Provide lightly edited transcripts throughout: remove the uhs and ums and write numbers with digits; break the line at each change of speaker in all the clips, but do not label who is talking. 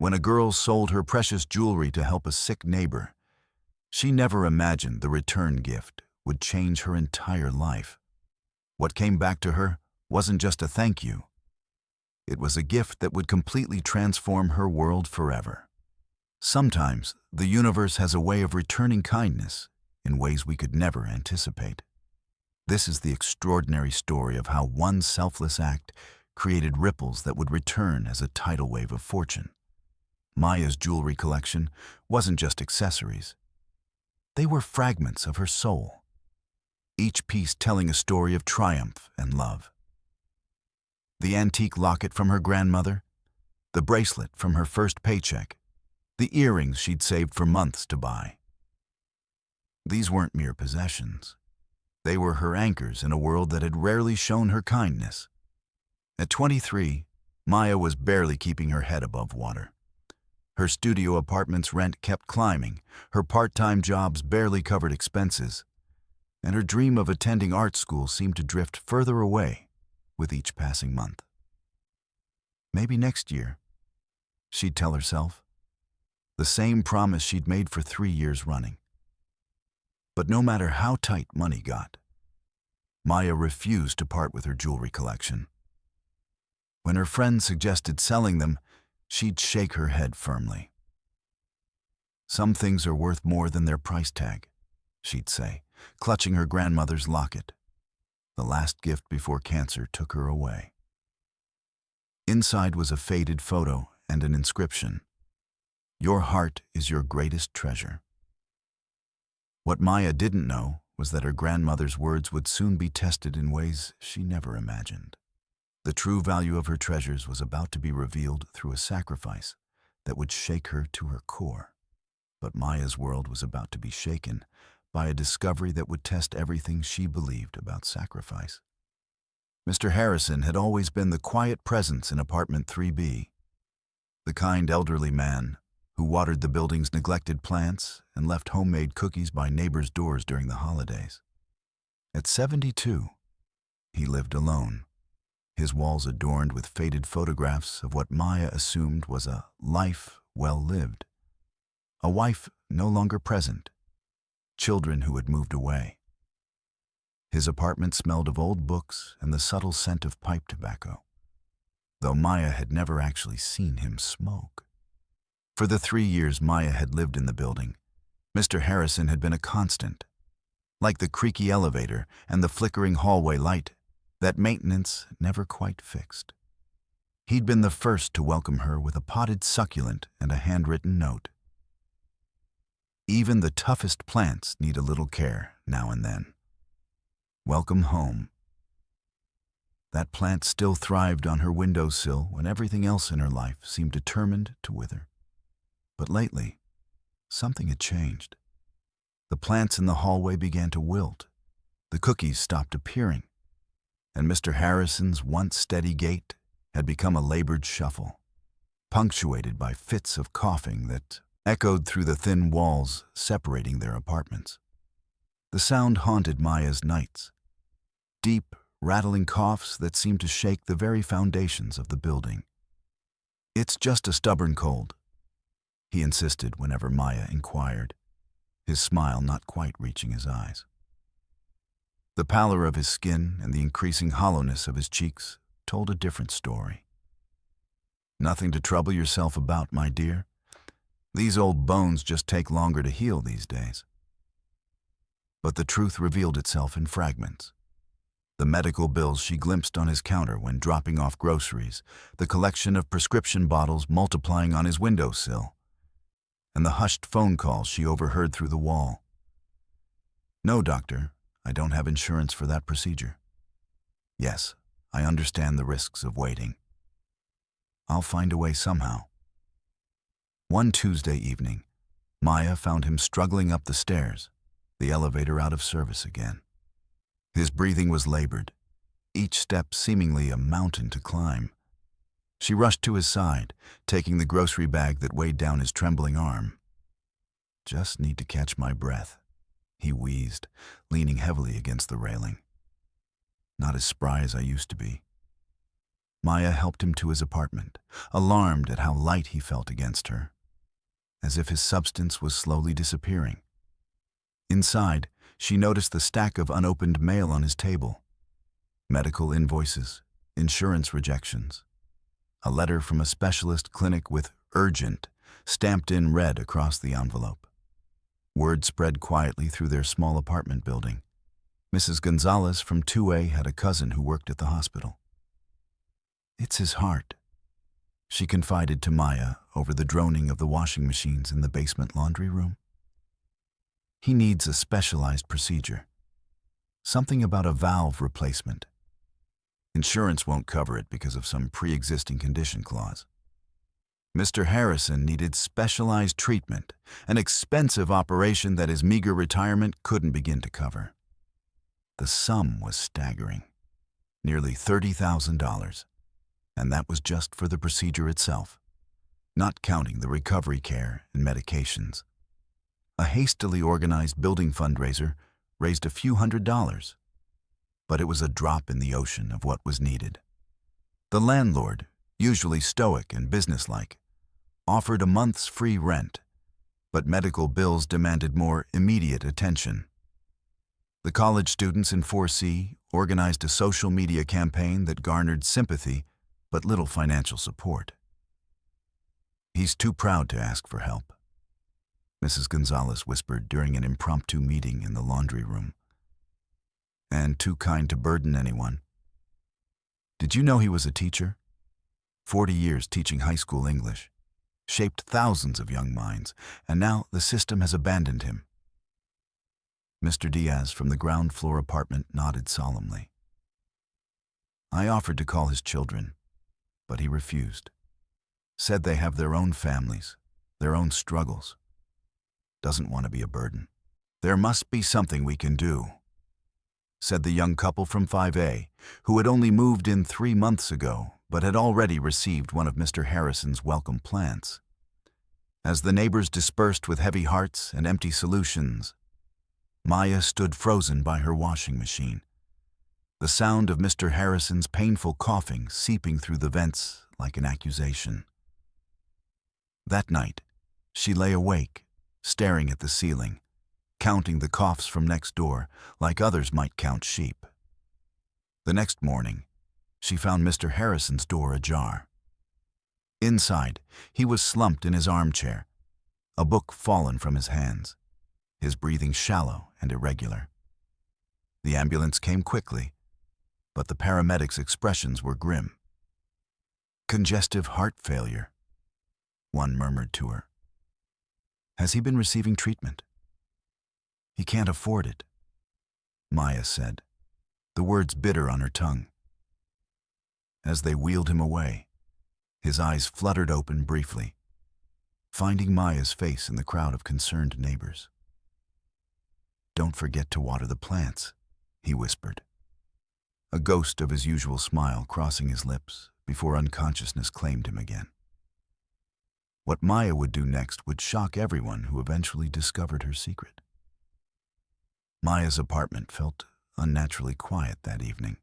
When a girl sold her precious jewelry to help a sick neighbor, she never imagined the return gift would change her entire life. What came back to her wasn't just a thank you. It was a gift that would completely transform her world forever. Sometimes the universe has a way of returning kindness in ways we could never anticipate. This is the extraordinary story of how one selfless act created ripples that would return as a tidal wave of fortune. Maya's jewelry collection wasn't just accessories. They were fragments of her soul, each piece telling a story of triumph and love. The antique locket from her grandmother, the bracelet from her first paycheck, the earrings she'd saved for months to buy. These weren't mere possessions. They were her anchors in a world that had rarely shown her kindness. At 23, Maya was barely keeping her head above water. Her studio apartment's rent kept climbing, her part-time jobs barely covered expenses, and her dream of attending art school seemed to drift further away with each passing month. Maybe next year, she'd tell herself, the same promise she'd made for 3 years running. But no matter how tight money got, Maya refused to part with her jewelry collection. When her friends suggested selling them, she'd shake her head firmly. Some things are worth more than their price tag, she'd say, clutching her grandmother's locket, the last gift before cancer took her away. Inside was a faded photo and an inscription. Your heart is your greatest treasure. What Maya didn't know was that her grandmother's words would soon be tested in ways she never imagined. The true value of her treasures was about to be revealed through a sacrifice that would shake her to her core. But Maya's world was about to be shaken by a discovery that would test everything she believed about sacrifice. Mr. Harrison had always been the quiet presence in apartment 3B, the kind elderly man who watered the building's neglected plants and left homemade cookies by neighbors' doors during the holidays. At 72, he lived alone, his walls adorned with faded photographs of what Maya assumed was a life well lived, a wife no longer present, children who had moved away. His apartment smelled of old books and the subtle scent of pipe tobacco, though Maya had never actually seen him smoke. For the 3 years Maya had lived in the building, Mr. Harrison had been a constant. Like the creaky elevator and the flickering hallway light, that maintenance never quite fixed. He'd been the first to welcome her with a potted succulent and a handwritten note. Even the toughest plants need a little care now and then. Welcome home. That plant still thrived on her windowsill when everything else in her life seemed determined to wither. But lately, something had changed. The plants in the hallway began to wilt, the cookies stopped appearing, and Mr. Harrison's once steady gait had become a labored shuffle, punctuated by fits of coughing that echoed through the thin walls separating their apartments. The sound haunted Maya's nights, deep, rattling coughs that seemed to shake the very foundations of the building. It's just a stubborn cold, he insisted whenever Maya inquired, his smile not quite reaching his eyes. The pallor of his skin and the increasing hollowness of his cheeks told a different story. Nothing to trouble yourself about, my dear. These old bones just take longer to heal these days. But the truth revealed itself in fragments. The medical bills she glimpsed on his counter when dropping off groceries, the collection of prescription bottles multiplying on his windowsill, and the hushed phone calls she overheard through the wall. No, doctor, I don't have insurance for that procedure. Yes, I understand the risks of waiting. I'll find a way somehow. One Tuesday evening, Maya found him struggling up the stairs, the elevator out of service again. His breathing was labored, each step seemingly a mountain to climb. She rushed to his side, taking the grocery bag that weighed down his trembling arm. Just need to catch my breath, he wheezed, leaning heavily against the railing. Not as spry as I used to be. Maya helped him to his apartment, alarmed at how light he felt against her, as if his substance was slowly disappearing. Inside, she noticed the stack of unopened mail on his table. Medical invoices, insurance rejections, a letter from a specialist clinic with "urgent" stamped in red across the envelope. Word spread quietly through their small apartment building. Mrs. Gonzalez from 2A had a cousin who worked at the hospital. "It's his heart," she confided to Maya over the droning of the washing machines in the basement laundry room. "He needs a specialized procedure. Something about a valve replacement. Insurance won't cover it because of some pre-existing condition clause. Mr. Harrison needed specialized treatment, an expensive operation that his meager retirement couldn't begin to cover." The sum was staggering, nearly $30,000, and that was just for the procedure itself, not counting the recovery care and medications. A hastily organized building fundraiser raised a few $100s, but it was a drop in the ocean of what was needed. The landlord, usually stoic and businesslike, offered a month's free rent, but medical bills demanded more immediate attention. The college students in 4C organized a social media campaign that garnered sympathy but little financial support. "He's too proud to ask for help," Mrs. Gonzalez whispered during an impromptu meeting in the laundry room. "And too kind to burden anyone. Did you know he was a teacher? 40 years teaching high school English, shaped thousands of young minds, and now the system has abandoned him." Mr. Diaz from the ground floor apartment nodded solemnly. "I offered to call his children, but he refused. Said they have their own families, their own struggles. Doesn't want to be a burden." "There must be something we can do," said the young couple from 5A, who had only moved in 3 months ago, but had already received one of Mr. Harrison's welcome plants. As the neighbors dispersed with heavy hearts and empty solutions, Maya stood frozen by her washing machine, the sound of Mr. Harrison's painful coughing seeping through the vents like an accusation. That night, she lay awake, staring at the ceiling, counting the coughs from next door like others might count sheep. The next morning, she found Mr. Harrison's door ajar. Inside, he was slumped in his armchair, a book fallen from his hands, his breathing shallow and irregular. The ambulance came quickly, but the paramedics' expressions were grim. "Congestive heart failure," one murmured to her. "Has he been receiving treatment?" "He can't afford it," Maya said, the words bitter on her tongue. As they wheeled him away, his eyes fluttered open briefly, finding Maya's face in the crowd of concerned neighbors. "Don't forget to water the plants," he whispered, a ghost of his usual smile crossing his lips before unconsciousness claimed him again. What Maya would do next would shock everyone who eventually discovered her secret. Maya's apartment felt unnaturally quiet that evening.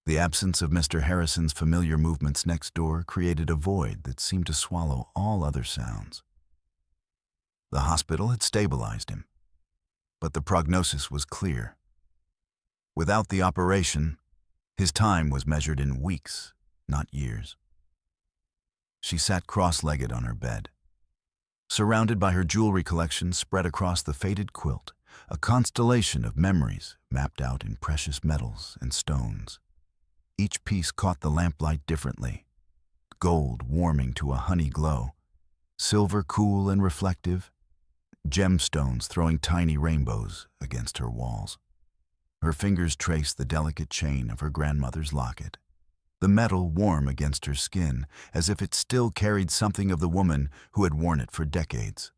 The absence of Mr. Harrison's familiar movements next door created a void that seemed to swallow all other sounds. The hospital had stabilized him, but the prognosis was clear. Without the operation, his time was measured in weeks, not years. She sat cross-legged on her bed, surrounded by her jewelry collection spread across the faded quilt, a constellation of memories mapped out in precious metals and stones. Each piece caught the lamplight differently, gold warming to a honey glow, silver cool and reflective, gemstones throwing tiny rainbows against her walls. Her fingers traced the delicate chain of her grandmother's locket, the metal warm against her skin, as if it still carried something of the woman who had worn it for decades.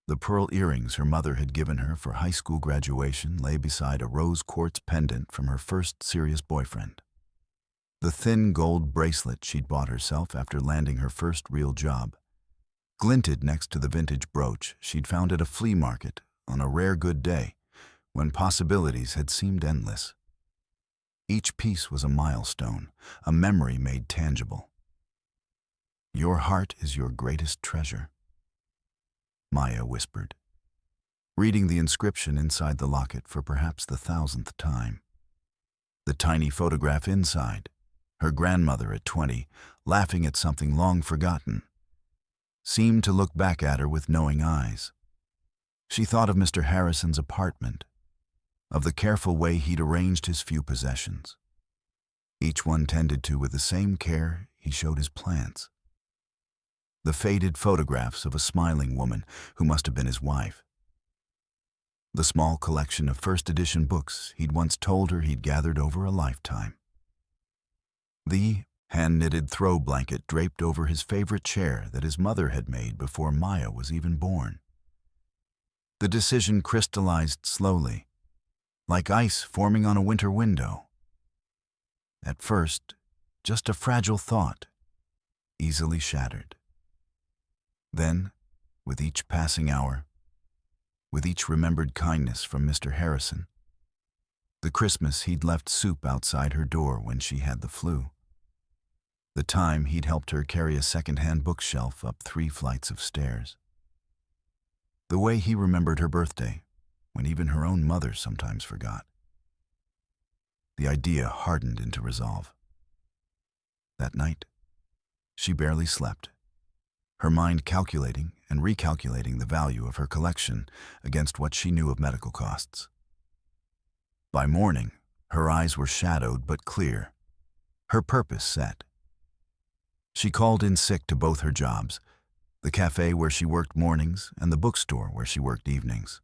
The pearl earrings her mother had given her for high school graduation lay beside a rose quartz pendant from her first serious boyfriend. The thin gold bracelet she'd bought herself after landing her first real job glinted next to the vintage brooch she'd found at a flea market on a rare good day when possibilities had seemed endless. Each piece was a milestone, a memory made tangible. "Your heart is your greatest treasure," Maya whispered, reading the inscription inside the locket for perhaps the 1,000th time. The tiny photograph inside, her grandmother at 20, laughing at something long forgotten, seemed to look back at her with knowing eyes. She thought of Mr. Harrison's apartment, of the careful way he'd arranged his few possessions, each one tended to with the same care he showed his plants. The faded photographs of a smiling woman who must have been his wife. The small collection of first-edition books he'd once told her he'd gathered over a lifetime. The hand-knitted throw blanket draped over his favorite chair that his mother had made before Maya was even born. The decision crystallized slowly, like ice forming on a winter window. At first, just a fragile thought, easily shattered. Then, with each passing hour, with each remembered kindness from Mr. Harrison, the Christmas he'd left soup outside her door when she had the flu, the time he'd helped her carry a second-hand bookshelf up 3 flights of stairs, the way he remembered her birthday, when even her own mother sometimes forgot. The idea hardened into resolve. That night, she barely slept, her mind calculating and recalculating the value of her collection against what she knew of medical costs. By morning, her eyes were shadowed but clear, her purpose set. She called in sick to both her jobs, the cafe where she worked mornings and the bookstore where she worked evenings.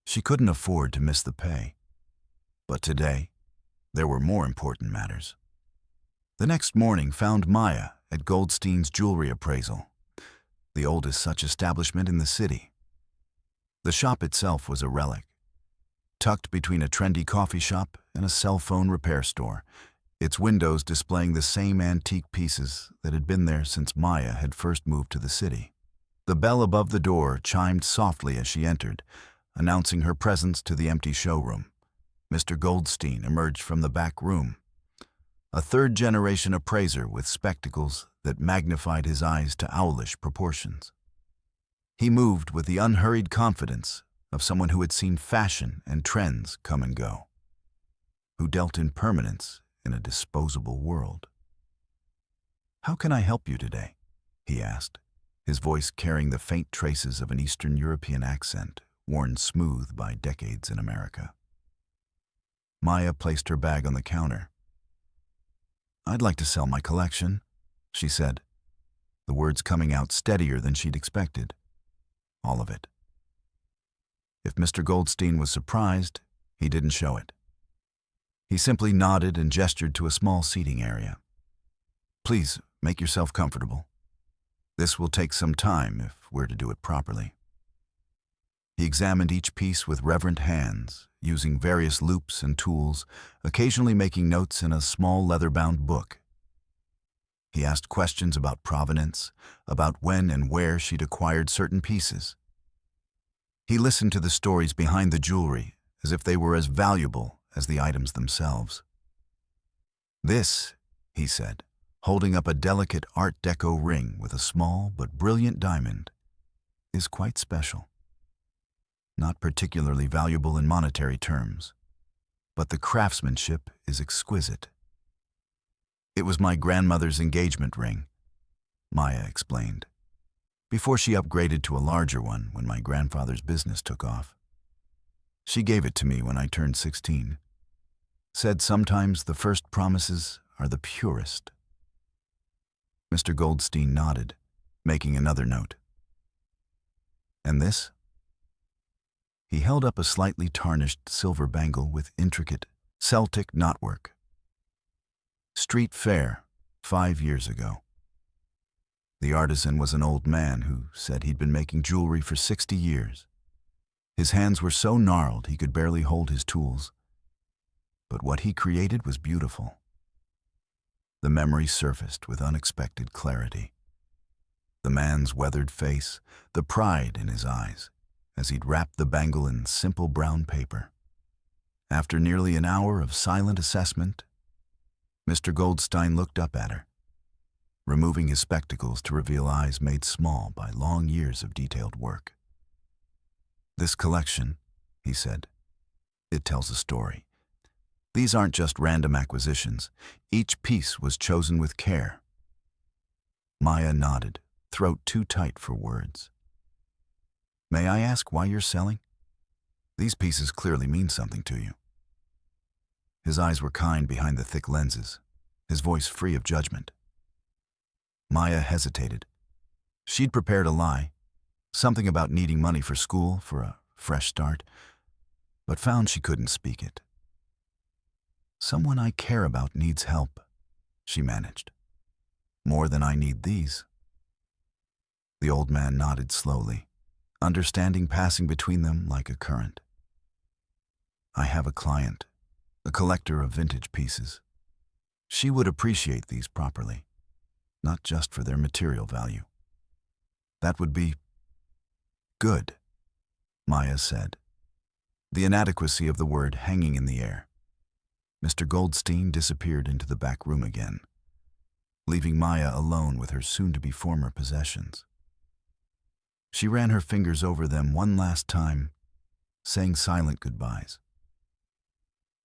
She couldn't afford to miss the pay. But today, there were more important matters. The next morning found Maya at Goldstein's jewelry appraisal, the oldest such establishment in the city. The shop itself was a relic, tucked between a trendy coffee shop and a cell phone repair store, its windows displaying the same antique pieces that had been there since Maya had first moved to the city. The bell above the door chimed softly as she entered, announcing her presence to the empty showroom. Mr. Goldstein emerged from the back room, a third-generation appraiser with spectacles that magnified his eyes to owlish proportions. He moved with the unhurried confidence of someone who had seen fashion and trends come and go, who dealt in permanence in a disposable world. "How can I help you today?" he asked, his voice carrying the faint traces of an Eastern European accent worn smooth by decades in America. Maya placed her bag on the counter. "I'd like to sell my collection," she said, the words coming out steadier than she'd expected. All of it. If Mr. Goldstein was surprised, he didn't show it. He simply nodded and gestured to a small seating area. "Please, make yourself comfortable. This will take some time if we're to do it properly." He examined each piece with reverent hands, using various loupes and tools, occasionally making notes in a small leather-bound book. He asked questions about provenance, about when and where she'd acquired certain pieces. He listened to the stories behind the jewelry as if they were as valuable as the items themselves. "This," he said, holding up a delicate Art Deco ring with a small but brilliant diamond, "is quite special. Not particularly valuable in monetary terms, but the craftsmanship is exquisite. It was my grandmother's engagement ring," Maya explained, "before she upgraded to a larger one when my grandfather's business took off. She gave it to me when I turned 16. Said sometimes the first promises are the purest." Mr. Goldstein nodded, making another note. "And this?" He held up a slightly tarnished silver bangle with intricate Celtic knotwork. "Street fair, 5 years ago. The artisan was an old man who said he'd been making jewelry for 60 years. His hands were so gnarled he could barely hold his tools. But what he created was beautiful." The memory surfaced with unexpected clarity. The man's weathered face, the pride in his eyes, as he'd wrapped the bangle in simple brown paper. After nearly an hour of silent assessment, Mr. Goldstein looked up at her, removing his spectacles to reveal eyes made small by long years of detailed work. "This collection," he said, "it tells a story. These aren't just random acquisitions. Each piece was chosen with care." Maya nodded, throat too tight for words. "May I ask why you're selling? These pieces clearly mean something to you." His eyes were kind behind the thick lenses, his voice free of judgment. Maya hesitated. She'd prepared a lie, something about needing money for school, for a fresh start, but found she couldn't speak it. "Someone I care about needs help," she managed. "More than I need these." The old man nodded slowly, understanding passing between them like a current. "I have a client, a collector of vintage pieces. She would appreciate these properly, not just for their material value." "That would be good," Maya said, the inadequacy of the word hanging in the air. Mr. Goldstein disappeared into the back room again, leaving Maya alone with her soon-to-be former possessions. She ran her fingers over them one last time, saying silent goodbyes.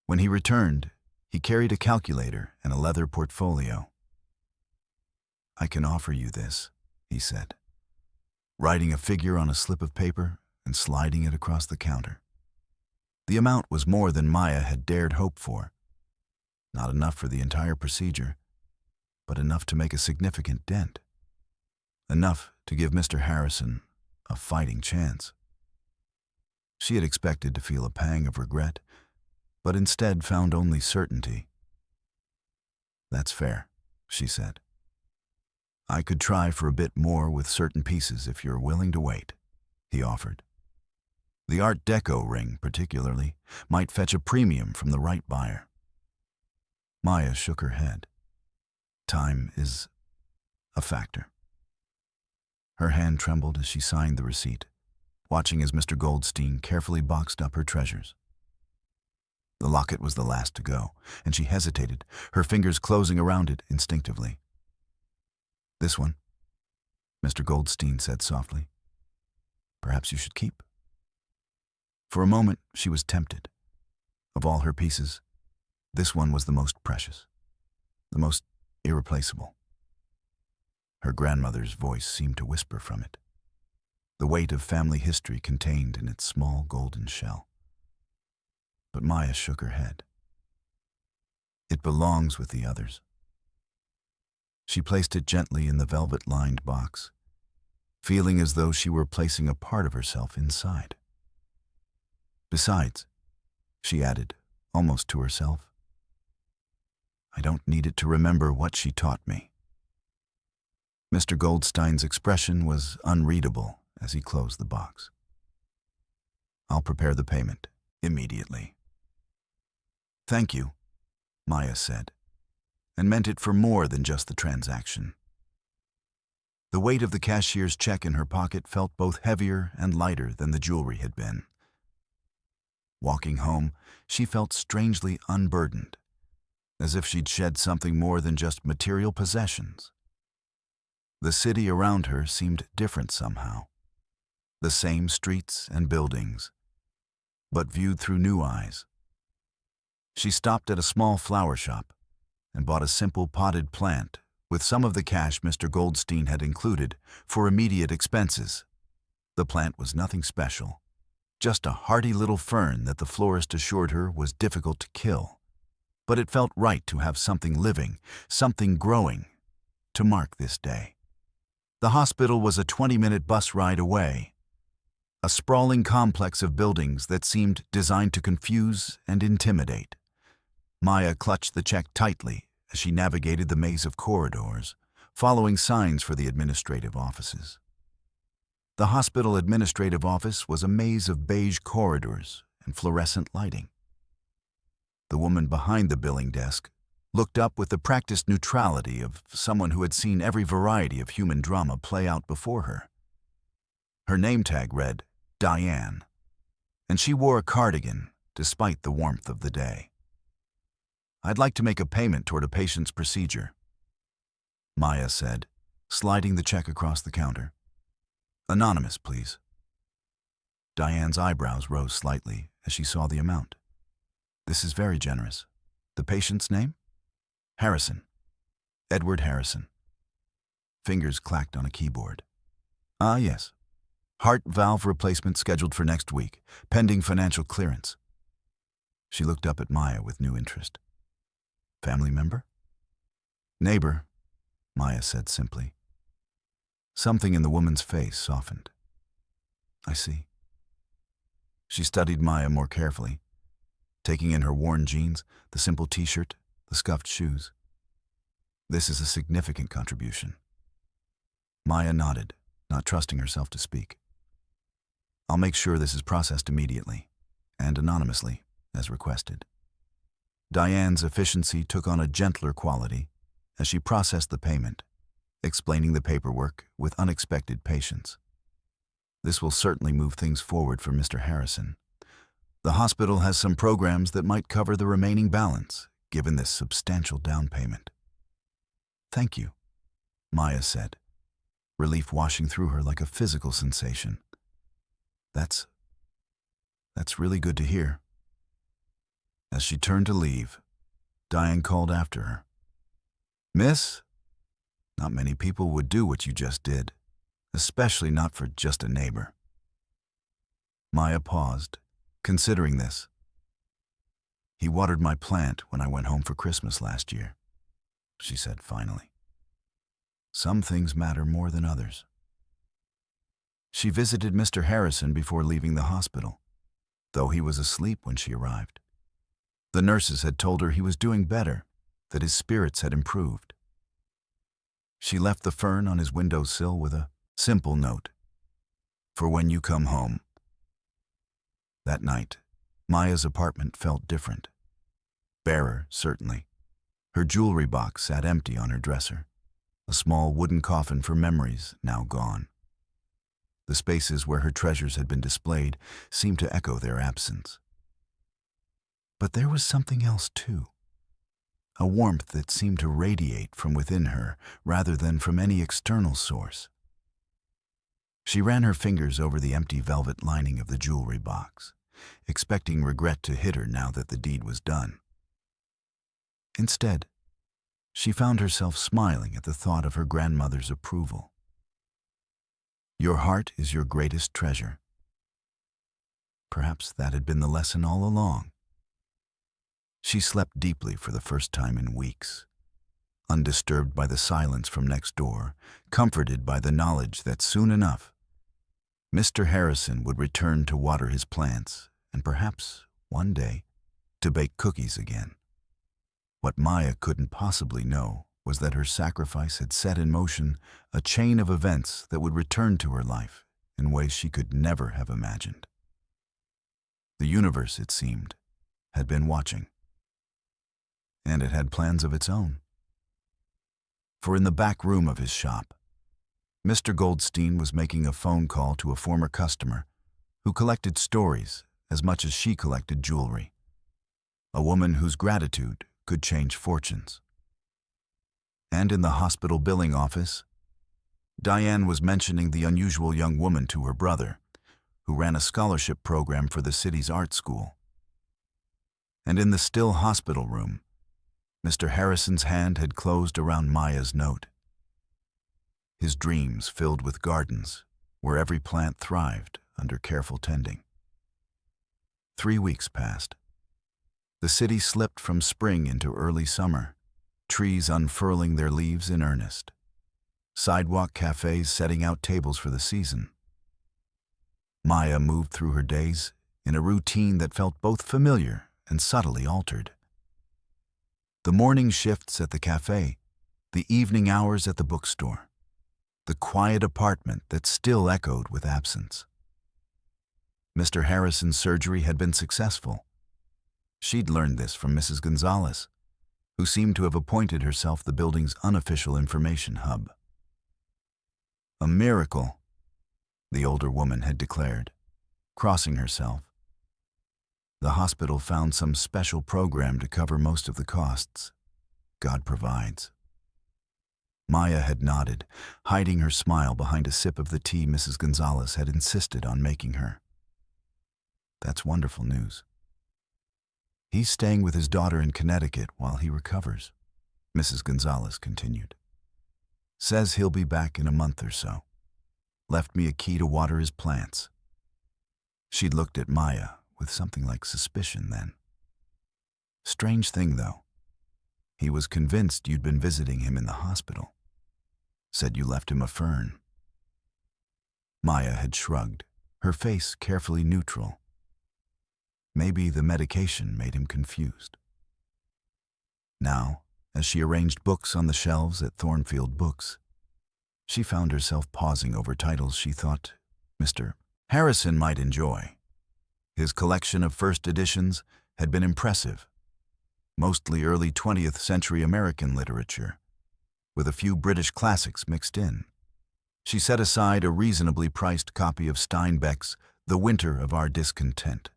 When he returned, he carried a calculator and a leather portfolio. "I can offer you this," he said, writing a figure on a slip of paper and sliding it across the counter. The amount was more than Maya had dared hope for. Not enough for the entire procedure, but enough to make a significant dent. Enough to give Mr. Harrison a fighting chance. She had expected to feel a pang of regret, but instead found only certainty. "That's fair," she said. "I could try for a bit more with certain pieces if you're willing to wait," he offered. "The Art Deco ring, particularly, might fetch a premium from the right buyer." Maya shook her head. "Time is a factor." Her hand trembled as she signed the receipt, watching as Mr. Goldstein carefully boxed up her treasures. The locket was the last to go, and she hesitated, her fingers closing around it instinctively. "This one," Mr. Goldstein said softly. "Perhaps you should keep." For a moment, she was tempted. Of all her pieces, this one was the most precious, the most irreplaceable. Her grandmother's voice seemed to whisper from it, the weight of family history contained in its small golden shell. But Maya shook her head. "It belongs with the others." She placed it gently in the velvet-lined box, feeling as though she were placing a part of herself inside. "Besides," she added, almost to herself, "I don't need it to remember what she taught me." Mr. Goldstein's expression was unreadable as he closed the box. "I'll prepare the payment immediately." "Thank you," Maya said, and meant it for more than just the transaction. The weight of the cashier's check in her pocket felt both heavier and lighter than the jewelry had been. Walking home, she felt strangely unburdened, as if she'd shed something more than just material possessions. The city around her seemed different somehow. The same streets and buildings, but viewed through new eyes. She stopped at a small flower shop and bought a simple potted plant with some of the cash Mr. Goldstein had included for immediate expenses. The plant was nothing special, just a hardy little fern that the florist assured her was difficult to kill. But it felt right to have something living, something growing, to mark this day. The hospital was a 20-minute bus ride away, a sprawling complex of buildings that seemed designed to confuse and intimidate. Maya clutched the check tightly as she navigated the maze of corridors, following signs for the administrative offices. The hospital administrative office was a maze of beige corridors and fluorescent lighting. The woman behind the billing desk looked up with the practiced neutrality of someone who had seen every variety of human drama play out before her. Her name tag read, Diane, and she wore a cardigan despite the warmth of the day. "I'd like to make a payment toward a patient's procedure," Maya said, sliding the check across the counter. "Anonymous, please." Diane's eyebrows rose slightly as she saw the amount. "This is very generous. The patient's name?" "Harrison. Edward Harrison." Fingers clacked on a keyboard. "Ah, yes. Heart valve replacement scheduled for next week, pending financial clearance." She looked up at Maya with new interest. "Family member?" "Neighbor," Maya said simply. Something in the woman's face softened. "I see." She studied Maya more carefully, taking in her worn jeans, the simple t-shirt, the scuffed shoes. "This is a significant contribution." Maya nodded, not trusting herself to speak. "I'll make sure this is processed immediately, and anonymously, as requested." Diane's efficiency took on a gentler quality as she processed the payment, explaining the paperwork with unexpected patience. "This will certainly move things forward for Mr. Harrison. The hospital has some programs that might cover the remaining balance, given this substantial down payment." "Thank you," Maya said, relief washing through her like a physical sensation. That's really good to hear." As she turned to leave, Diane called after her. "Miss, not many people would do what you just did, especially not for just a neighbor." Maya paused, considering this. "He watered my plant when I went home for Christmas last year," she said finally. "Some things matter more than others." She visited Mr. Harrison before leaving the hospital, though he was asleep when she arrived. The nurses had told her he was doing better, that his spirits had improved. She left the fern on his windowsill with a simple note, "For when you come home." That night, Maya's apartment felt different. Barer, certainly. Her jewelry box sat empty on her dresser, a small wooden coffin for memories now gone. The spaces where her treasures had been displayed seemed to echo their absence. But there was something else too, a warmth that seemed to radiate from within her rather than from any external source. She ran her fingers over the empty velvet lining of the jewelry box, expecting regret to hit her now that the deed was done. Instead, she found herself smiling at the thought of her grandmother's approval. "Your heart is your greatest treasure." Perhaps that had been the lesson all along. She slept deeply for the first time in weeks, undisturbed by the silence from next door, comforted by the knowledge that soon enough, Mr. Harrison would return to water his plants and perhaps, one day, to bake cookies again. What Maya couldn't possibly know was that her sacrifice had set in motion a chain of events that would return to her life in ways she could never have imagined. The universe, it seemed, had been watching. And it had plans of its own. For in the back room of his shop, Mr. Goldstein was making a phone call to a former customer who collected stories as much as she collected jewelry. A woman whose gratitude could change fortunes. And in the hospital billing office, Diane was mentioning the unusual young woman to her brother, who ran a scholarship program for the city's art school. And in the still hospital room, Mr. Harrison's hand had closed around Maya's note. His dreams filled with gardens where every plant thrived under careful tending. 3 weeks passed. The city slipped from spring into early summer, trees unfurling their leaves in earnest, sidewalk cafes setting out tables for the season. Maya moved through her days in a routine that felt both familiar and subtly altered. The morning shifts at the cafe, the evening hours at the bookstore, the quiet apartment that still echoed with absence. Mr. Harrison's surgery had been successful. She'd learned this from Mrs. Gonzalez, who seemed to have appointed herself the building's unofficial information hub. "A miracle," the older woman had declared, crossing herself. The hospital found some special program to cover most of the costs. God provides. Maya had nodded, hiding her smile behind a sip of the tea Mrs. Gonzalez had insisted on making her. That's wonderful news. He's staying with his daughter in Connecticut while he recovers, Mrs. Gonzalez continued. Says he'll be back in a month or so. Left me a key to water his plants. She'd looked at Maya with something like suspicion then. Strange thing, though. He was convinced you'd been visiting him in the hospital. Said you left him a fern. Maya had shrugged, her face carefully neutral. Maybe the medication made him confused. Now, as she arranged books on the shelves at Thornfield Books, she found herself pausing over titles she thought Mr. Harrison might enjoy. His collection of first editions had been impressive, mostly early 20th century American literature, with a few British classics mixed in. She set aside a reasonably priced copy of Steinbeck's The Winter of Our Discontent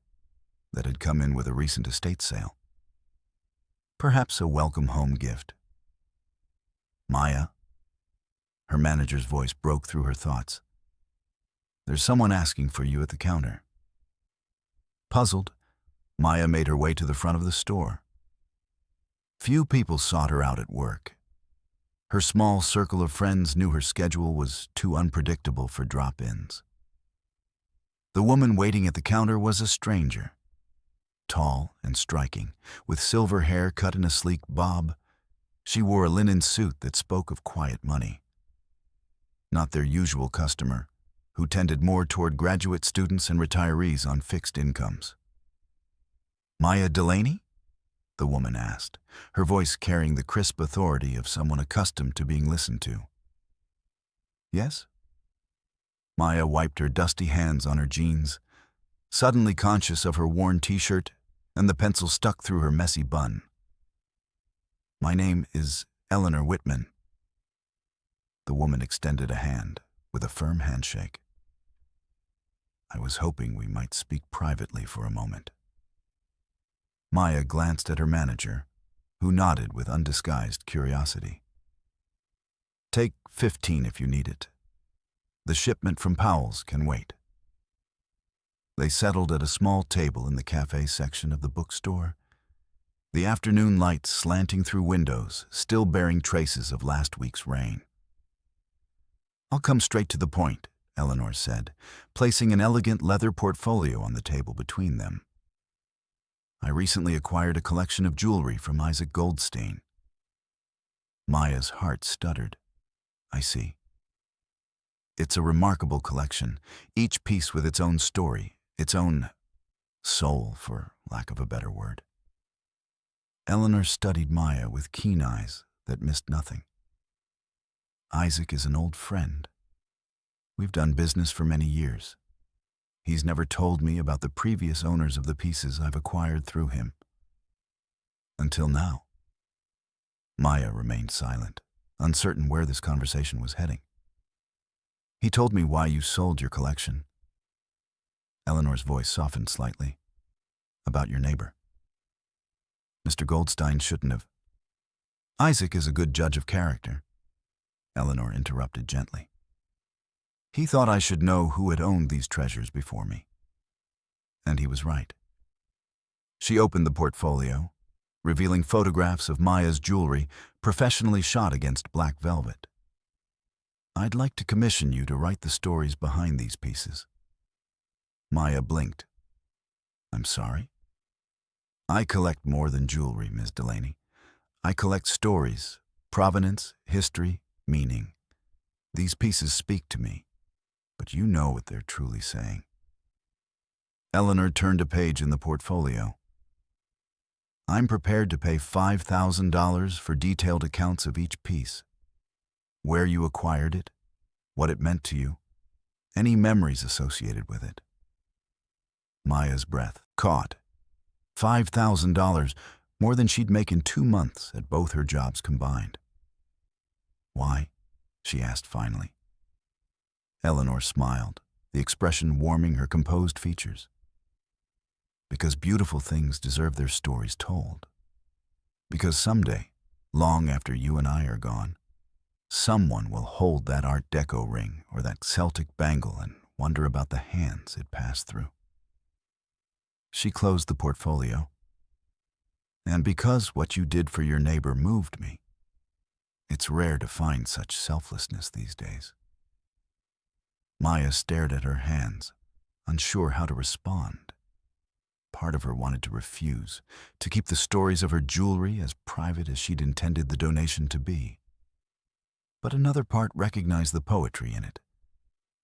that had come in with a recent estate sale. Perhaps a welcome home gift. Maya? Her manager's voice broke through her thoughts. There's someone asking for you at the counter. Puzzled, Maya made her way to the front of the store. Few people sought her out at work. Her small circle of friends knew her schedule was too unpredictable for drop-ins. The woman waiting at the counter was a stranger. Tall and striking, with silver hair cut in a sleek bob, she wore a linen suit that spoke of quiet money. Not their usual customer, who tended more toward graduate students and retirees on fixed incomes. Maya Delaney? The woman asked, her voice carrying the crisp authority of someone accustomed to being listened to. Yes? Maya wiped her dusty hands on her jeans, suddenly conscious of her worn t-shirt and the pencil stuck through her messy bun. My name is Eleanor Whitman. The woman extended a hand with a firm handshake. I was hoping we might speak privately for a moment. Maya glanced at her manager, who nodded with undisguised curiosity. Take 15 if you need it. The shipment from Powell's can wait. They settled at a small table in the cafe section of the bookstore, the afternoon light slanting through windows, still bearing traces of last week's rain. I'll come straight to the point, Eleanor said, placing an elegant leather portfolio on the table between them. I recently acquired a collection of jewelry from Isaac Goldstein. Maya's heart stuttered. I see. It's a remarkable collection, each piece with its own story, its own soul, for lack of a better word. Eleanor studied Maya with keen eyes that missed nothing. Isaac is an old friend. We've done business for many years. He's never told me about the previous owners of the pieces I've acquired through him. Until now. Maya remained silent, uncertain where this conversation was heading. He told me why you sold your collection. Eleanor's voice softened slightly. About your neighbor. Mr. Goldstein shouldn't have. Isaac is a good judge of character, Eleanor interrupted gently. He thought I should know who had owned these treasures before me. And he was right. She opened the portfolio, revealing photographs of Maya's jewelry professionally shot against black velvet. I'd like to commission you to write the stories behind these pieces. Maya blinked. I'm sorry? I collect more than jewelry, Ms. Delaney. I collect stories, provenance, history, meaning. These pieces speak to me, but you know what they're truly saying. Eleanor turned a page in the portfolio. I'm prepared to pay $5,000 for detailed accounts of each piece. Where you acquired it, what it meant to you, any memories associated with it. Maya's breath caught. $5,000, more than she'd make in 2 months at both her jobs combined. Why? She asked finally. Eleanor smiled, the expression warming her composed features. Because beautiful things deserve their stories told. Because someday, long after you and I are gone, someone will hold that Art Deco ring or that Celtic bangle and wonder about the hands it passed through. She closed the portfolio. And because what you did for your neighbor moved me, it's rare to find such selflessness these days. Maya stared at her hands, unsure how to respond. Part of her wanted to refuse, to keep the stories of her jewelry as private as she'd intended the donation to be. But another part recognized the poetry in it,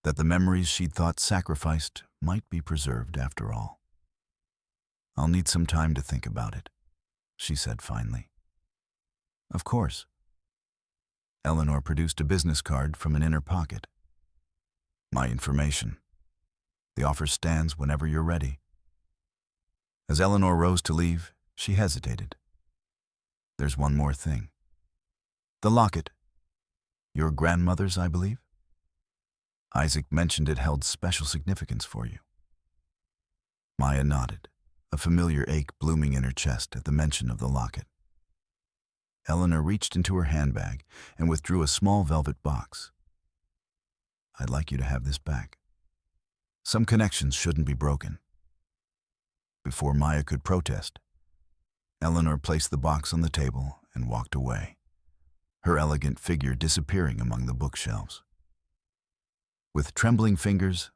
that the memories she'd thought sacrificed might be preserved after all. "I'll need some time to think about it," she said finally. "Of course." Eleanor produced a business card from an inner pocket. "My information. The offer stands whenever you're ready." As Eleanor rose to leave, she hesitated. "There's one more thing. The locket. Your grandmother's, I believe? Isaac mentioned it held special significance for you." Maya nodded, a familiar ache blooming in her chest at the mention of the locket. Eleanor reached into her handbag and withdrew a small velvet box. "I'd like you to have this back. Some connections shouldn't be broken." Before Maya could protest, Eleanor placed the box on the table and walked away, her elegant figure disappearing among the bookshelves. With trembling fingers,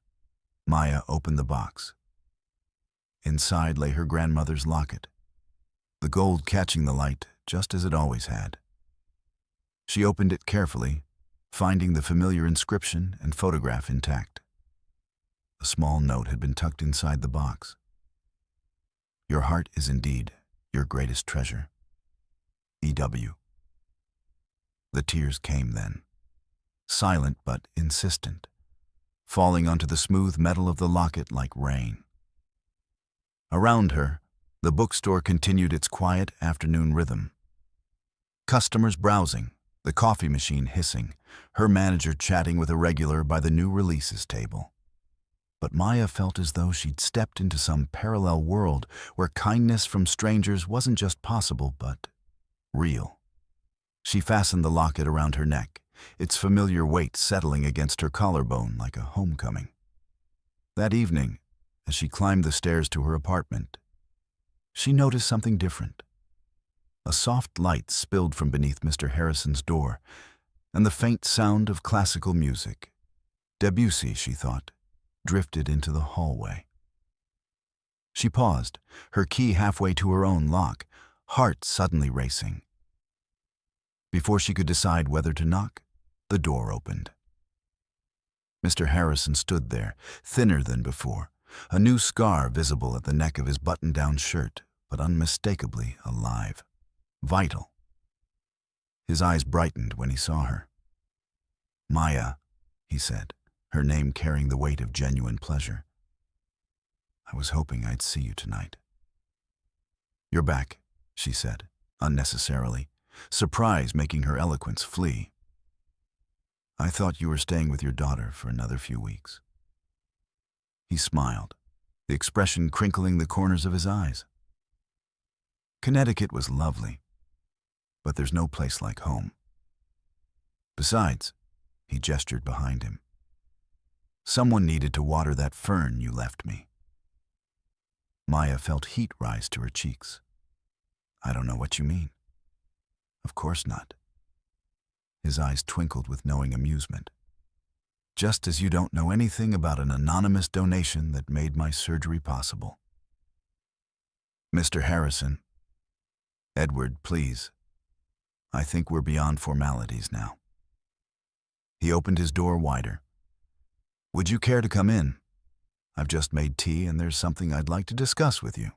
Maya opened the box. Inside lay her grandmother's locket, the gold catching the light just as it always had. She opened it carefully, finding the familiar inscription and photograph intact. A small note had been tucked inside the box. "Your heart is indeed your greatest treasure. E.W." The tears came then, silent but insistent, falling onto the smooth metal of the locket like rain. Around her, the bookstore continued its quiet afternoon rhythm. Customers browsing, the coffee machine hissing, her manager chatting with a regular by the new releases table. But Maya felt as though she'd stepped into some parallel world where kindness from strangers wasn't just possible, but real. She fastened the locket around her neck, its familiar weight settling against her collarbone like a homecoming. That evening, as she climbed the stairs to her apartment, she noticed something different. A soft light spilled from beneath Mr. Harrison's door, and the faint sound of classical music. Debussy, she thought, drifted into the hallway. She paused, her key halfway to her own lock, heart suddenly racing. Before she could decide whether to knock, the door opened. Mr. Harrison stood there, thinner than before, a new scar visible at the neck of his button-down shirt, but unmistakably alive, vital. His eyes brightened when he saw her. "Maya," he said, her name carrying the weight of genuine pleasure. "I was hoping I'd see you tonight." "You're back," she said, unnecessarily, surprise making her eloquence flee. "I thought you were staying with your daughter for another few weeks." He smiled, the expression crinkling the corners of his eyes. "Connecticut was lovely, but there's no place like home. Besides," he gestured behind him, "someone needed to water that fern you left me." Maya felt heat rise to her cheeks. "I don't know what you mean." "Of course not." His eyes twinkled with knowing amusement. "Just as you don't know anything about an anonymous donation that made my surgery possible." "Mr. Harrison." "Edward, please. I think we're beyond formalities now." He opened his door wider. "Would you care to come in? I've just made tea and there's something I'd like to discuss with you."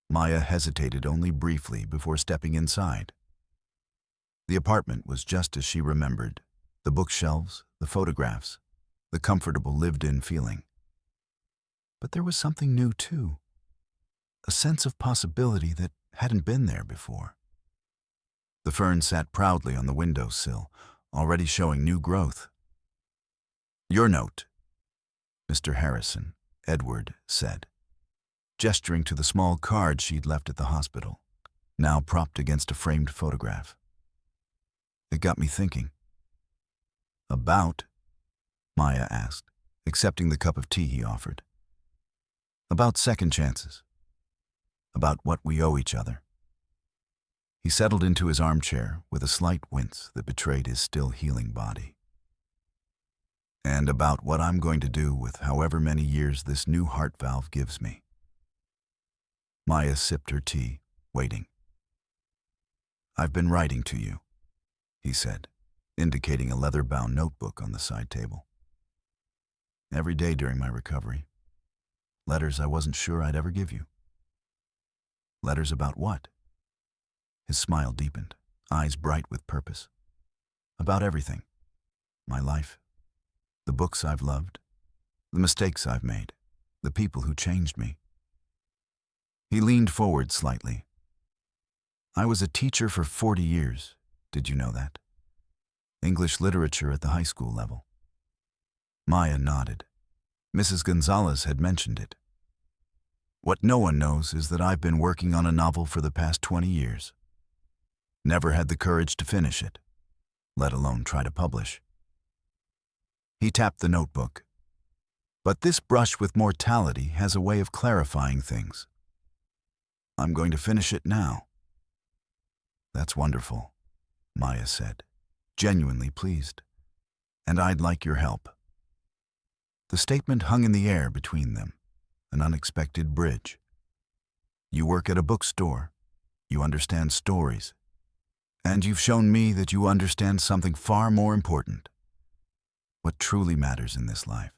Maya hesitated only briefly before stepping inside. The apartment was just as she remembered, the bookshelves, the photographs, the comfortable lived-in feeling. But there was something new too, a sense of possibility that hadn't been there before. The fern sat proudly on the windowsill, already showing new growth. "Your note," Mr. Harrison, Edward said. gesturing to the small card she'd left at the hospital, now propped against a framed photograph. It got me thinking. About? Maya asked, accepting the cup of tea he offered. About second chances. About what we owe each other. He settled into his armchair with a slight wince that betrayed his still healing body. And about what I'm going to do with however many years this new heart valve gives me. Maya sipped her tea, waiting. I've been writing to you, he said, indicating a leather-bound notebook on the side table. Every day during my recovery. Letters I wasn't sure I'd ever give you. Letters about what? His smile deepened, eyes bright with purpose. About everything. My life. The books I've loved. The mistakes I've made. The people who changed me. He leaned forward slightly. I was a teacher for 40 years. Did you know that? English literature at the high school level. Maya nodded. Mrs. Gonzalez had mentioned it. What no one knows is that I've been working on a novel for the past 20 years. Never had the courage to finish it, let alone try to publish. He tapped the notebook. But this brush with mortality has a way of clarifying things. I'm going to finish it now. That's wonderful, Maya said, genuinely pleased. And I'd like your help. The statement hung in the air between them, an unexpected bridge. You work at a bookstore. You understand stories. And you've shown me that you understand something far more important. What truly matters in this life.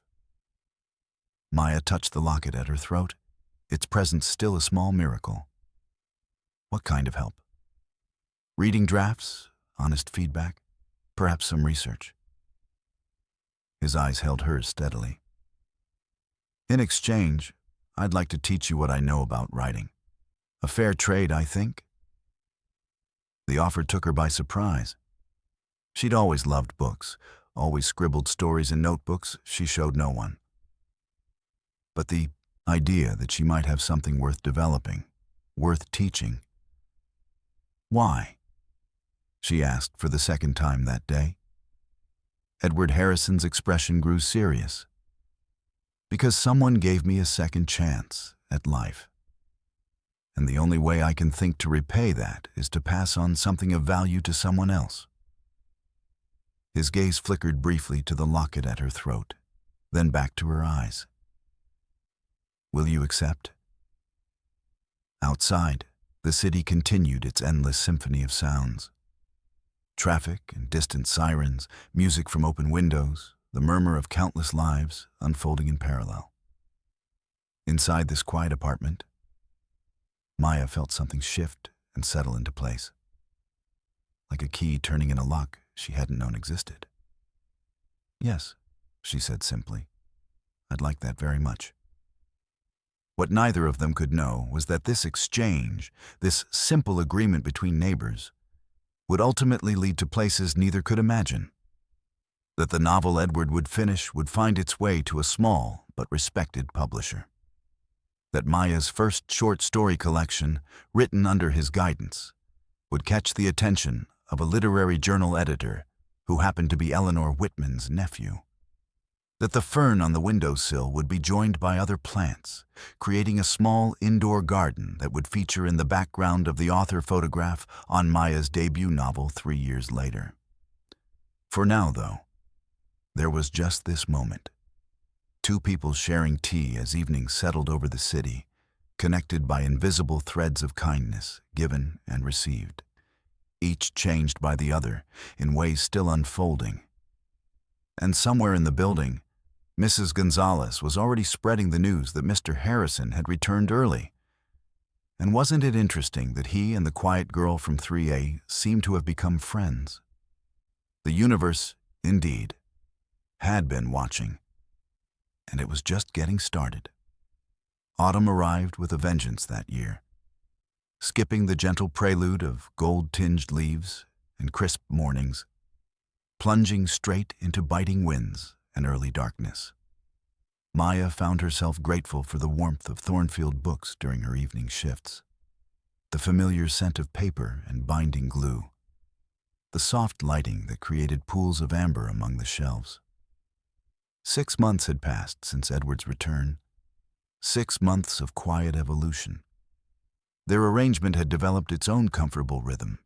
Maya touched the locket at her throat, its presence still a small miracle. What kind of help? Reading drafts, honest feedback, perhaps some research. His eyes held hers steadily. In exchange, I'd like to teach you what I know about writing. A fair trade, I think. The offer took her by surprise. She'd always loved books, always scribbled stories in notebooks she showed no one. But the idea that she might have something worth developing, worth teaching. Why? She asked for the second time that day. Edward Harrison's expression grew serious. Because someone gave me a second chance at life. And the only way I can think to repay that is to pass on something of value to someone else. His gaze flickered briefly to the locket at her throat, then back to her eyes. Will you accept? Outside, the city continued its endless symphony of sounds. Traffic and distant sirens, music from open windows, the murmur of countless lives unfolding in parallel. Inside this quiet apartment, Maya felt something shift and settle into place. Like a key turning in a lock she hadn't known existed. Yes, she said simply. I'd like that very much. What neither of them could know was that this exchange, this simple agreement between neighbors, would ultimately lead to places neither could imagine. That the novel Edward would finish would find its way to a small but respected publisher. That Maya's first short story collection, written under his guidance, would catch the attention of a literary journal editor who happened to be Eleanor Whitman's nephew. That the fern on the windowsill would be joined by other plants, creating a small indoor garden that would feature in the background of the author photograph on Maya's debut novel 3 years later. For now, though, there was just this moment. Two people sharing tea as evening settled over the city, connected by invisible threads of kindness given and received, each changed by the other in ways still unfolding. And somewhere in the building, Mrs. Gonzalez was already spreading the news that Mr. Harrison had returned early. And wasn't it interesting that he and the quiet girl from 3A seemed to have become friends? The universe, indeed, had been watching. And it was just getting started. Autumn arrived with a vengeance that year, skipping the gentle prelude of gold-tinged leaves and crisp mornings, plunging straight into biting winds and early darkness. Maya found herself grateful for the warmth of Thornfield books during her evening shifts, the familiar scent of paper and binding glue, the soft lighting that created pools of amber among the shelves. 6 months had passed since Edward's return, 6 months of quiet evolution. Their arrangement had developed its own comfortable rhythm.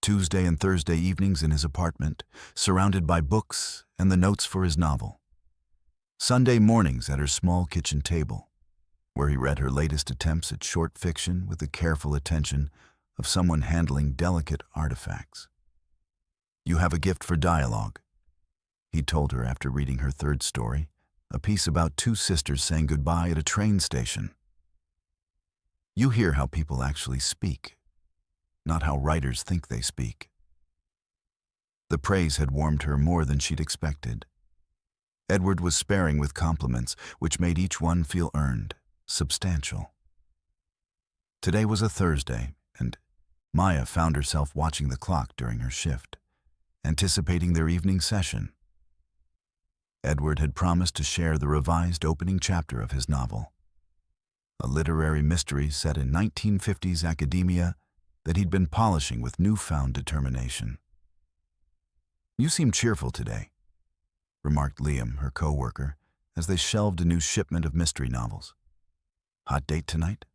Tuesday and Thursday evenings in his apartment, surrounded by books and the notes for his novel. Sunday mornings at her small kitchen table, where he read her latest attempts at short fiction with the careful attention of someone handling delicate artifacts. "You have a gift for dialogue," he told her after reading her third story, a piece about two sisters saying goodbye at a train station. "You hear how people actually speak, not how writers think they speak." The praise had warmed her more than she'd expected. Edward was sparing with compliments, which made each one feel earned, substantial. Today was a Thursday, and Maya found herself watching the clock during her shift, anticipating their evening session. Edward had promised to share the revised opening chapter of his novel, a literary mystery set in 1950s academia that he'd been polishing with newfound determination. "You seem cheerful today," remarked Liam, her co-worker, as they shelved a new shipment of mystery novels. "Hot date tonight?"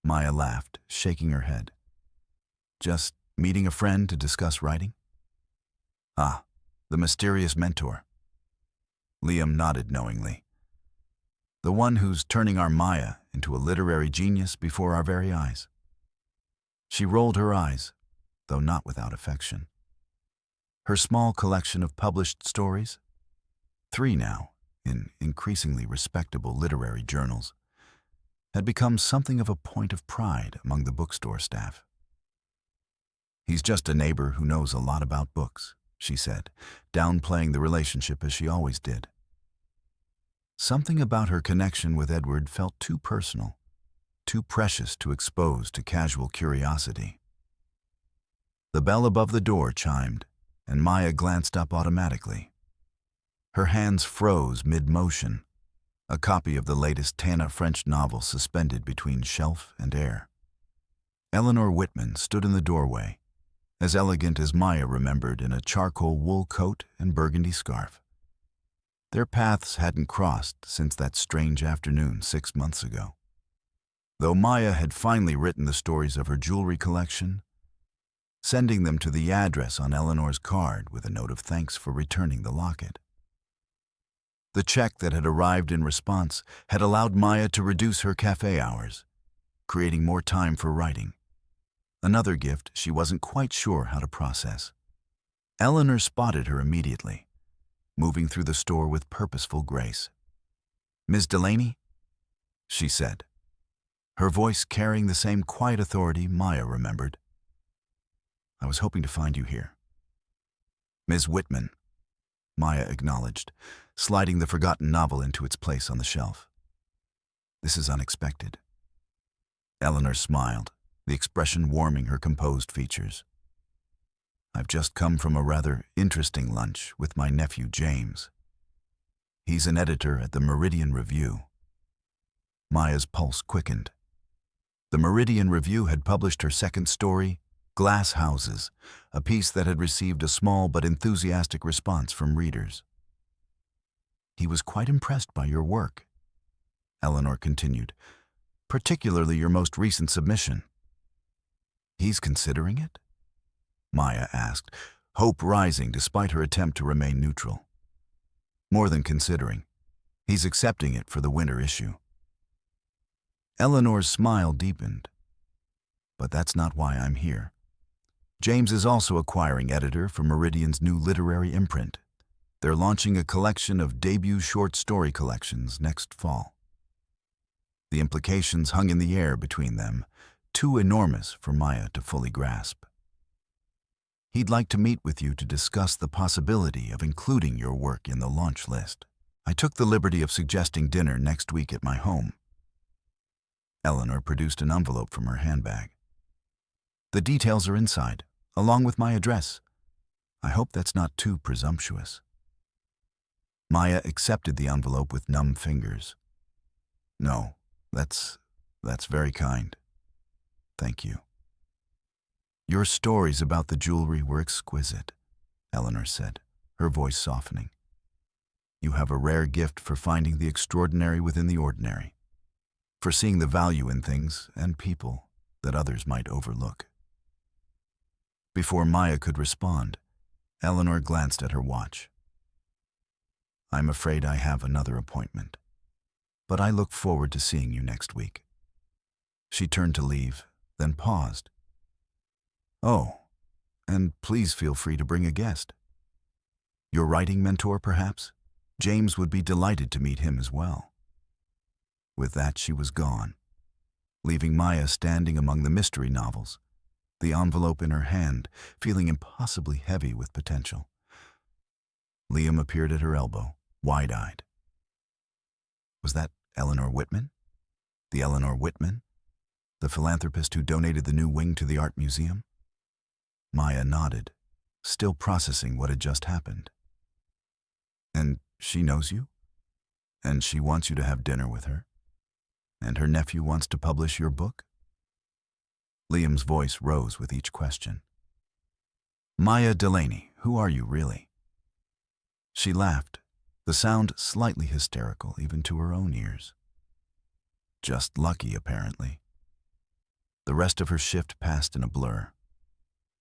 Maya laughed, shaking her head. "Just meeting a friend to discuss writing?" "Ah, the mysterious mentor." Liam nodded knowingly. "The one who's turning our Maya into a literary genius before our very eyes." She rolled her eyes, though not without affection. Her small collection of published stories, 3 now, in increasingly respectable literary journals, had become something of a point of pride among the bookstore staff. "He's just a neighbor who knows a lot about books," she said, downplaying the relationship as she always did. Something about her connection with Edward felt too personal, too precious to expose to casual curiosity. The bell above the door chimed, and Maya glanced up automatically. Her hands froze mid-motion, a copy of the latest Tana French novel suspended between shelf and air. Eleanor Whitman stood in the doorway, as elegant as Maya remembered, in a charcoal wool coat and burgundy scarf. Their paths hadn't crossed since that strange afternoon 6 months ago. Though Maya had finally written the stories of her jewelry collection, sending them to the address on Eleanor's card with a note of thanks for returning the locket. The check that had arrived in response had allowed Maya to reduce her cafe hours, creating more time for writing. Another gift she wasn't quite sure how to process. Eleanor spotted her immediately, moving through the store with purposeful grace. "Ms. Delaney?" she said, her voice carrying the same quiet authority Maya remembered. "I was hoping to find you here." "Ms. Whitman," Maya acknowledged, sliding the forgotten novel into its place on the shelf. "This is unexpected." Eleanor smiled, the expression warming her composed features. "I've just come from a rather interesting lunch with my nephew James. He's an editor at the Meridian Review." Maya's pulse quickened. The Meridian Review had published her second story, Glass Houses, a piece that had received a small but enthusiastic response from readers. "He was quite impressed by your work," Eleanor continued, "particularly your most recent submission." "He's considering it?" Maya asked, hope rising despite her attempt to remain neutral. "More than considering. He's accepting it for the winter issue." Eleanor's smile deepened. "But that's not why I'm here. James is also acquiring editor for Meridian's new literary imprint. They're launching a collection of debut short story collections next fall." The implications hung in the air between them, too enormous for Maya to fully grasp. "He'd like to meet with you to discuss the possibility of including your work in the launch list. I took the liberty of suggesting dinner next week at my home." Eleanor produced an envelope from her handbag. "The details are inside, along with my address. I hope that's not too presumptuous." Maya accepted the envelope with numb fingers. No, that's very kind. Thank you. Your stories about the jewelry were exquisite, Eleanor said, her voice softening. You have a rare gift for finding the extraordinary within the ordinary, for seeing the value in things and people that others might overlook. Before Maya could respond, Eleanor glanced at her watch. I'm afraid I have another appointment, but I look forward to seeing you next week. She turned to leave, then paused. Oh, and please feel free to bring a guest. Your writing mentor, perhaps? James would be delighted to meet him as well. With that, she was gone, leaving Maya standing among the mystery novels, the envelope in her hand, feeling impossibly heavy with potential. Liam appeared at her elbow, wide-eyed. Was that Eleanor Whitman? The Eleanor Whitman? The philanthropist who donated the new wing to the art museum? Maya nodded, still processing what had just happened. And she knows you? And she wants you to have dinner with her? And her nephew wants to publish your book? Liam's voice rose with each question. Maya Delaney, who are you really? She laughed, the sound slightly hysterical even to her own ears. Just lucky, apparently. The rest of her shift passed in a blur.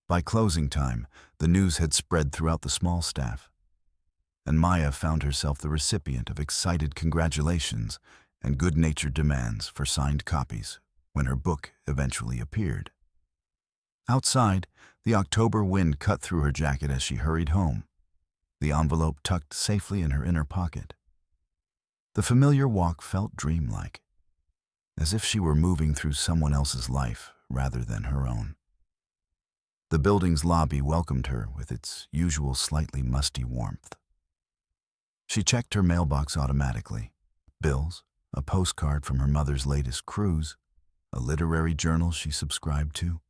By closing time, the news had spread throughout the small staff, and Maya found herself the recipient of excited congratulations and good-natured demands for signed copies when her book eventually appeared. Outside, the October wind cut through her jacket as she hurried home, the envelope tucked safely in her inner pocket. The familiar walk felt dreamlike, as if she were moving through someone else's life rather than her own. The building's lobby welcomed her with its usual slightly musty warmth. She checked her mailbox automatically. Bills, a postcard from her mother's latest cruise, a literary journal she subscribed to,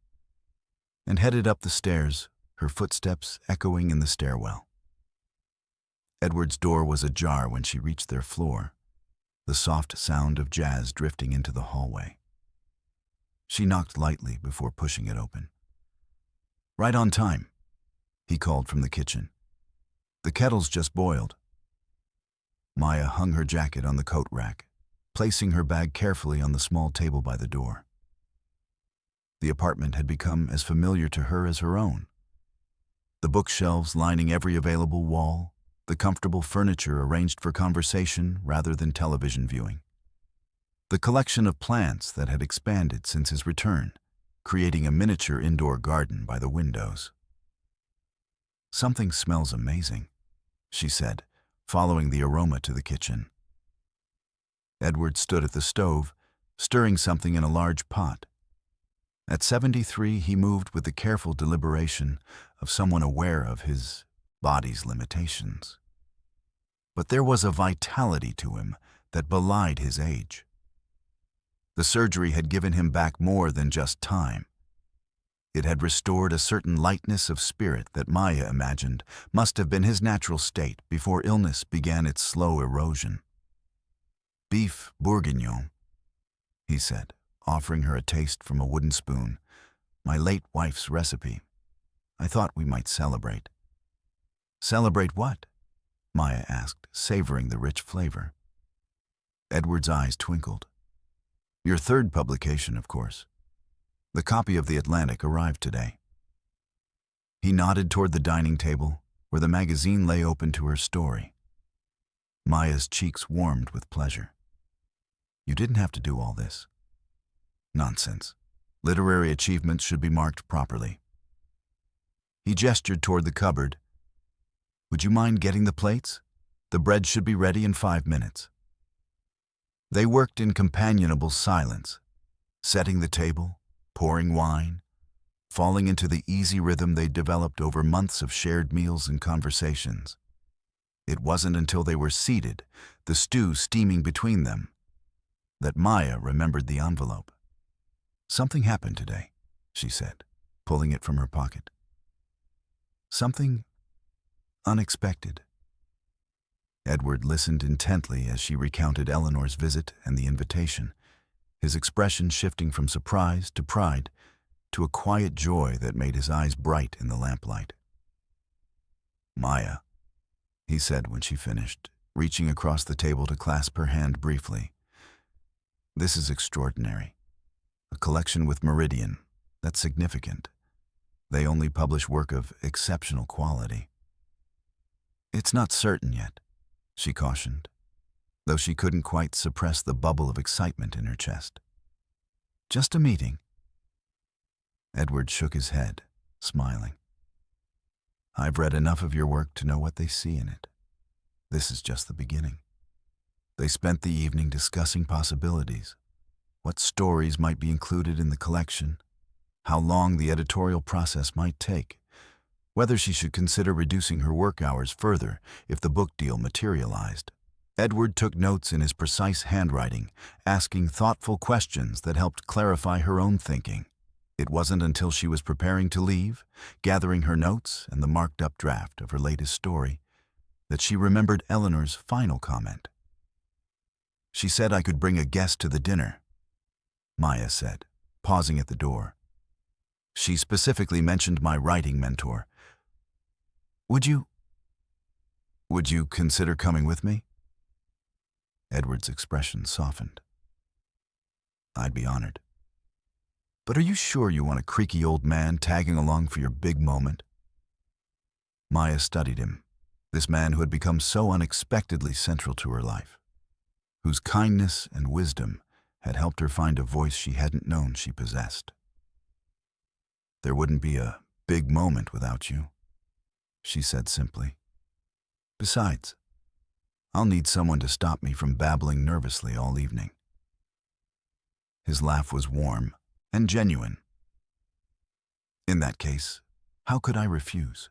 and headed up the stairs, her footsteps echoing in the stairwell. Edward's door was ajar when she reached their floor, the soft sound of jazz drifting into the hallway. She knocked lightly before pushing it open. Right on time, he called from the kitchen. The kettle's just boiled. Maya hung her jacket on the coat rack, placing her bag carefully on the small table by the door. The apartment had become as familiar to her as her own. The bookshelves lining every available wall, the comfortable furniture arranged for conversation rather than television viewing. The collection of plants that had expanded since his return, creating a miniature indoor garden by the windows. Something smells amazing, she said, following the aroma to the kitchen. Edward stood at the stove, stirring something in a large pot. At 73, he moved with the careful deliberation of someone aware of his body's limitations. But there was a vitality to him that belied his age. The surgery had given him back more than just time. It had restored a certain lightness of spirit that Maya imagined must have been his natural state before illness began its slow erosion. Beef bourguignon, he said, offering her a taste from a wooden spoon. My late wife's recipe. I thought we might celebrate. Celebrate what? Maya asked, savoring the rich flavor. Edward's eyes twinkled. Your third publication, of course. The copy of The Atlantic arrived today. He nodded toward the dining table, where the magazine lay open to her story. Maya's cheeks warmed with pleasure. You didn't have to do all this. Nonsense. Literary achievements should be marked properly. He gestured toward the cupboard. Would you mind getting the plates? The bread should be ready in 5 minutes. They worked in companionable silence, setting the table, pouring wine, falling into the easy rhythm they'd developed over months of shared meals and conversations. It wasn't until they were seated, the stew steaming between them, that Maya remembered the envelope. Something happened today, she said, pulling it from her pocket. Something unexpected. Edward listened intently as she recounted Eleanor's visit and the invitation, his expression shifting from surprise to pride to a quiet joy that made his eyes bright in the lamplight. "Maya," he said when she finished, reaching across the table to clasp her hand briefly. "This is extraordinary. A collection with Meridian. That's significant. They only publish work of exceptional quality." "It's not certain yet," she cautioned, though she couldn't quite suppress the bubble of excitement in her chest. "Just a meeting." Edward shook his head, smiling. "I've read enough of your work to know what they see in it. This is just the beginning." They spent the evening discussing possibilities, what stories might be included in the collection, how long the editorial process might take, whether she should consider reducing her work hours further if the book deal materialized. Edward took notes in his precise handwriting, asking thoughtful questions that helped clarify her own thinking. It wasn't until she was preparing to leave, gathering her notes and the marked-up draft of her latest story, that she remembered Eleanor's final comment. "She said I could bring a guest to the dinner," Maya said, pausing at the door. "She specifically mentioned my writing mentor. Would you consider coming with me?" Edward's expression softened. "I'd be honored. But are you sure you want a creaky old man tagging along for your big moment?" Maya studied him, this man who had become so unexpectedly central to her life, whose kindness and wisdom had helped her find a voice she hadn't known she possessed. "There wouldn't be a big moment without you," she said simply. "Besides, I'll need someone to stop me from babbling nervously all evening." His laugh was warm and genuine. "In that case, how could I refuse?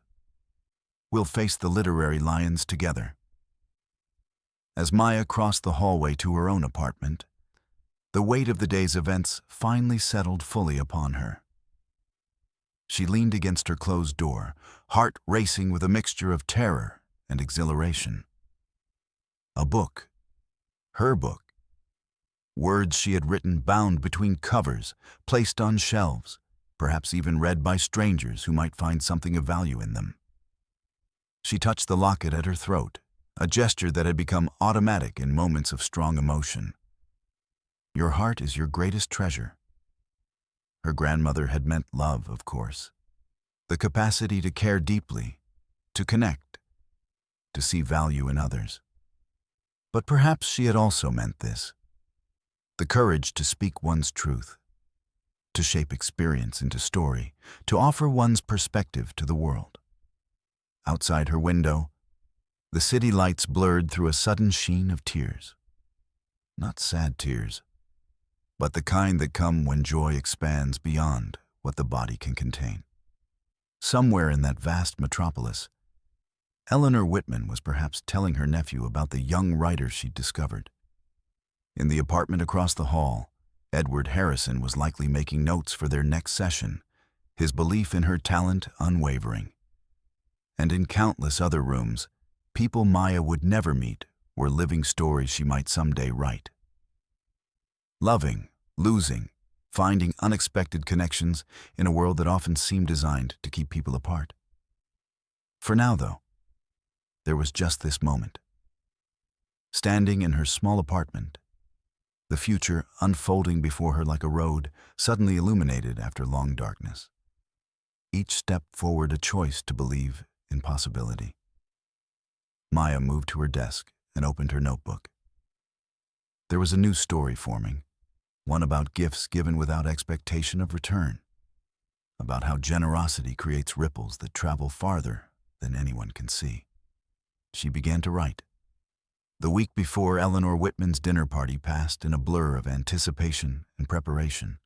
We'll face the literary lions together." As Maya crossed the hallway to her own apartment, the weight of the day's events finally settled fully upon her. She leaned against her closed door, heart racing with a mixture of terror and exhilaration. A book. Her book. Words she had written bound between covers, placed on shelves, perhaps even read by strangers who might find something of value in them. She touched the locket at her throat, a gesture that had become automatic in moments of strong emotion. Your heart is your greatest treasure. Her grandmother had meant love, of course. The capacity to care deeply, to connect, to see value in others. But perhaps she had also meant this: the courage to speak one's truth, to shape experience into story, to offer one's perspective to the world. Outside her window, the city lights blurred through a sudden sheen of tears. Not sad tears, but the kind that come when joy expands beyond what the body can contain. Somewhere in that vast metropolis, Eleanor Whitman was perhaps telling her nephew about the young writer she'd discovered. In the apartment across the hall, Edward Harrison was likely making notes for their next session, his belief in her talent unwavering. And in countless other rooms, people Maya would never meet were living stories she might someday write. Loving, losing, finding unexpected connections in a world that often seemed designed to keep people apart. For now, though, there was just this moment. Standing in her small apartment, the future unfolding before her like a road suddenly illuminated after long darkness. Each step forward a choice to believe in possibility. Maya moved to her desk and opened her notebook. There was a new story forming, one about gifts given without expectation of return, about how generosity creates ripples that travel farther than anyone can see. She began to write. The week before Eleanor Whitman's dinner party passed in a blur of anticipation and preparation.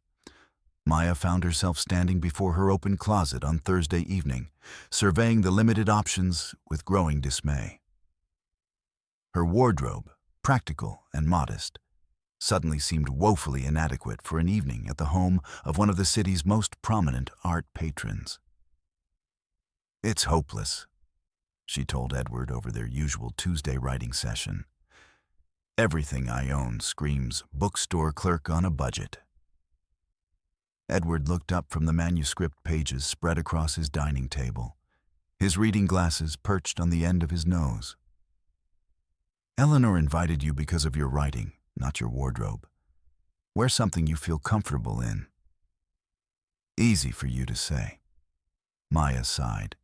Maya found herself standing before her open closet on Thursday evening, surveying the limited options with growing dismay. Her wardrobe, practical and modest, suddenly seemed woefully inadequate for an evening at the home of one of the city's most prominent art patrons. "It's hopeless," she told Edward over their usual Tuesday writing session. Everything I own screams bookstore clerk on a budget. Edward looked up from the manuscript pages spread across his dining table, his reading glasses perched on the end of his nose. Eleanor invited you because of your writing, not your wardrobe. Wear something you feel comfortable in. Easy for you to say. Maya sighed.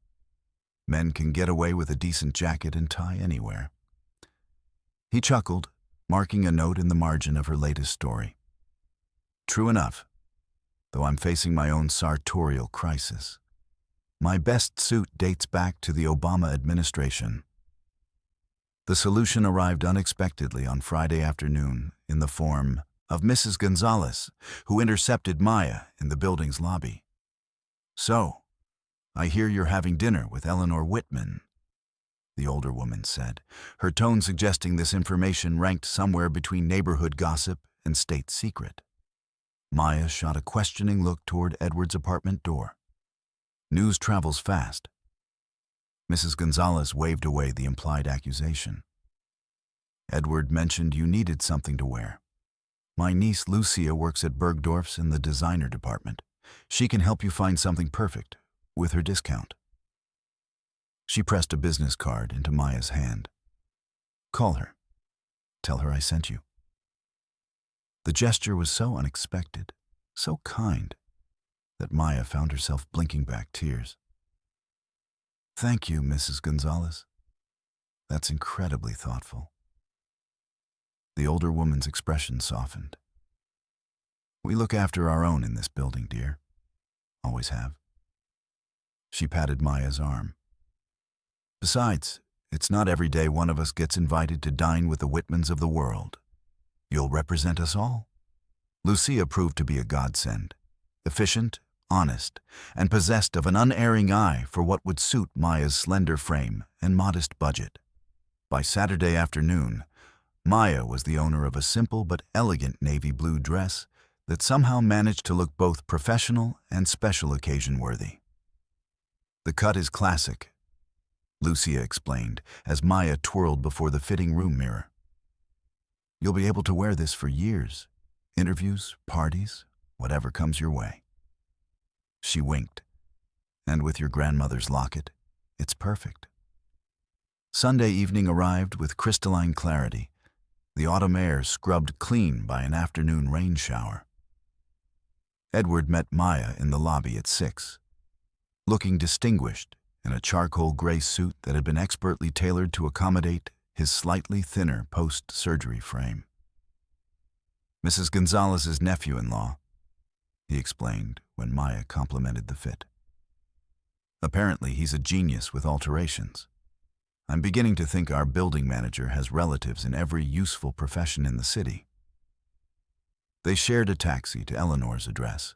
Men can get away with a decent jacket and tie anywhere. He chuckled, marking a note in the margin of her latest story. True enough, though I'm facing my own sartorial crisis. My best suit dates back to the Obama administration. The solution arrived unexpectedly on Friday afternoon in the form of Mrs. Gonzalez, who intercepted Maya in the building's lobby. So, I hear you're having dinner with Eleanor Whitman, the older woman said, her tone suggesting this information ranked somewhere between neighborhood gossip and state secret. Maya shot a questioning look toward Edward's apartment door. News travels fast. Mrs. Gonzalez waved away the implied accusation. Edward mentioned you needed something to wear. My niece Lucia works at Bergdorf's in the designer department. She can help you find something perfect with her discount. She pressed a business card into Maya's hand. Call her. Tell her I sent you. The gesture was so unexpected, so kind, that Maya found herself blinking back tears. Thank you, Mrs. Gonzalez. That's incredibly thoughtful. The older woman's expression softened. We look after our own in this building, dear. Always have. She patted Maya's arm. Besides, it's not every day one of us gets invited to dine with the Whitmans of the world. You'll represent us all. Lucia proved to be a godsend, efficient, honest, and possessed of an unerring eye for what would suit Maya's slender frame and modest budget. By Saturday afternoon, Maya was the owner of a simple but elegant navy blue dress that somehow managed to look both professional and special occasion worthy. The cut is classic, Lucia explained as Maya twirled before the fitting room mirror. You'll be able to wear this for years, interviews, parties, whatever comes your way. She winked. And with your grandmother's locket, it's perfect. Sunday evening arrived with crystalline clarity, the autumn air scrubbed clean by an afternoon rain shower. Edward met Maya in the lobby at 6, looking distinguished in a charcoal gray suit that had been expertly tailored to accommodate his slightly thinner post-surgery frame. Mrs. Gonzalez's nephew-in-law, he explained when Maya complimented the fit. Apparently, he's a genius with alterations. I'm beginning to think our building manager has relatives in every useful profession in the city. They shared a taxi to Eleanor's address,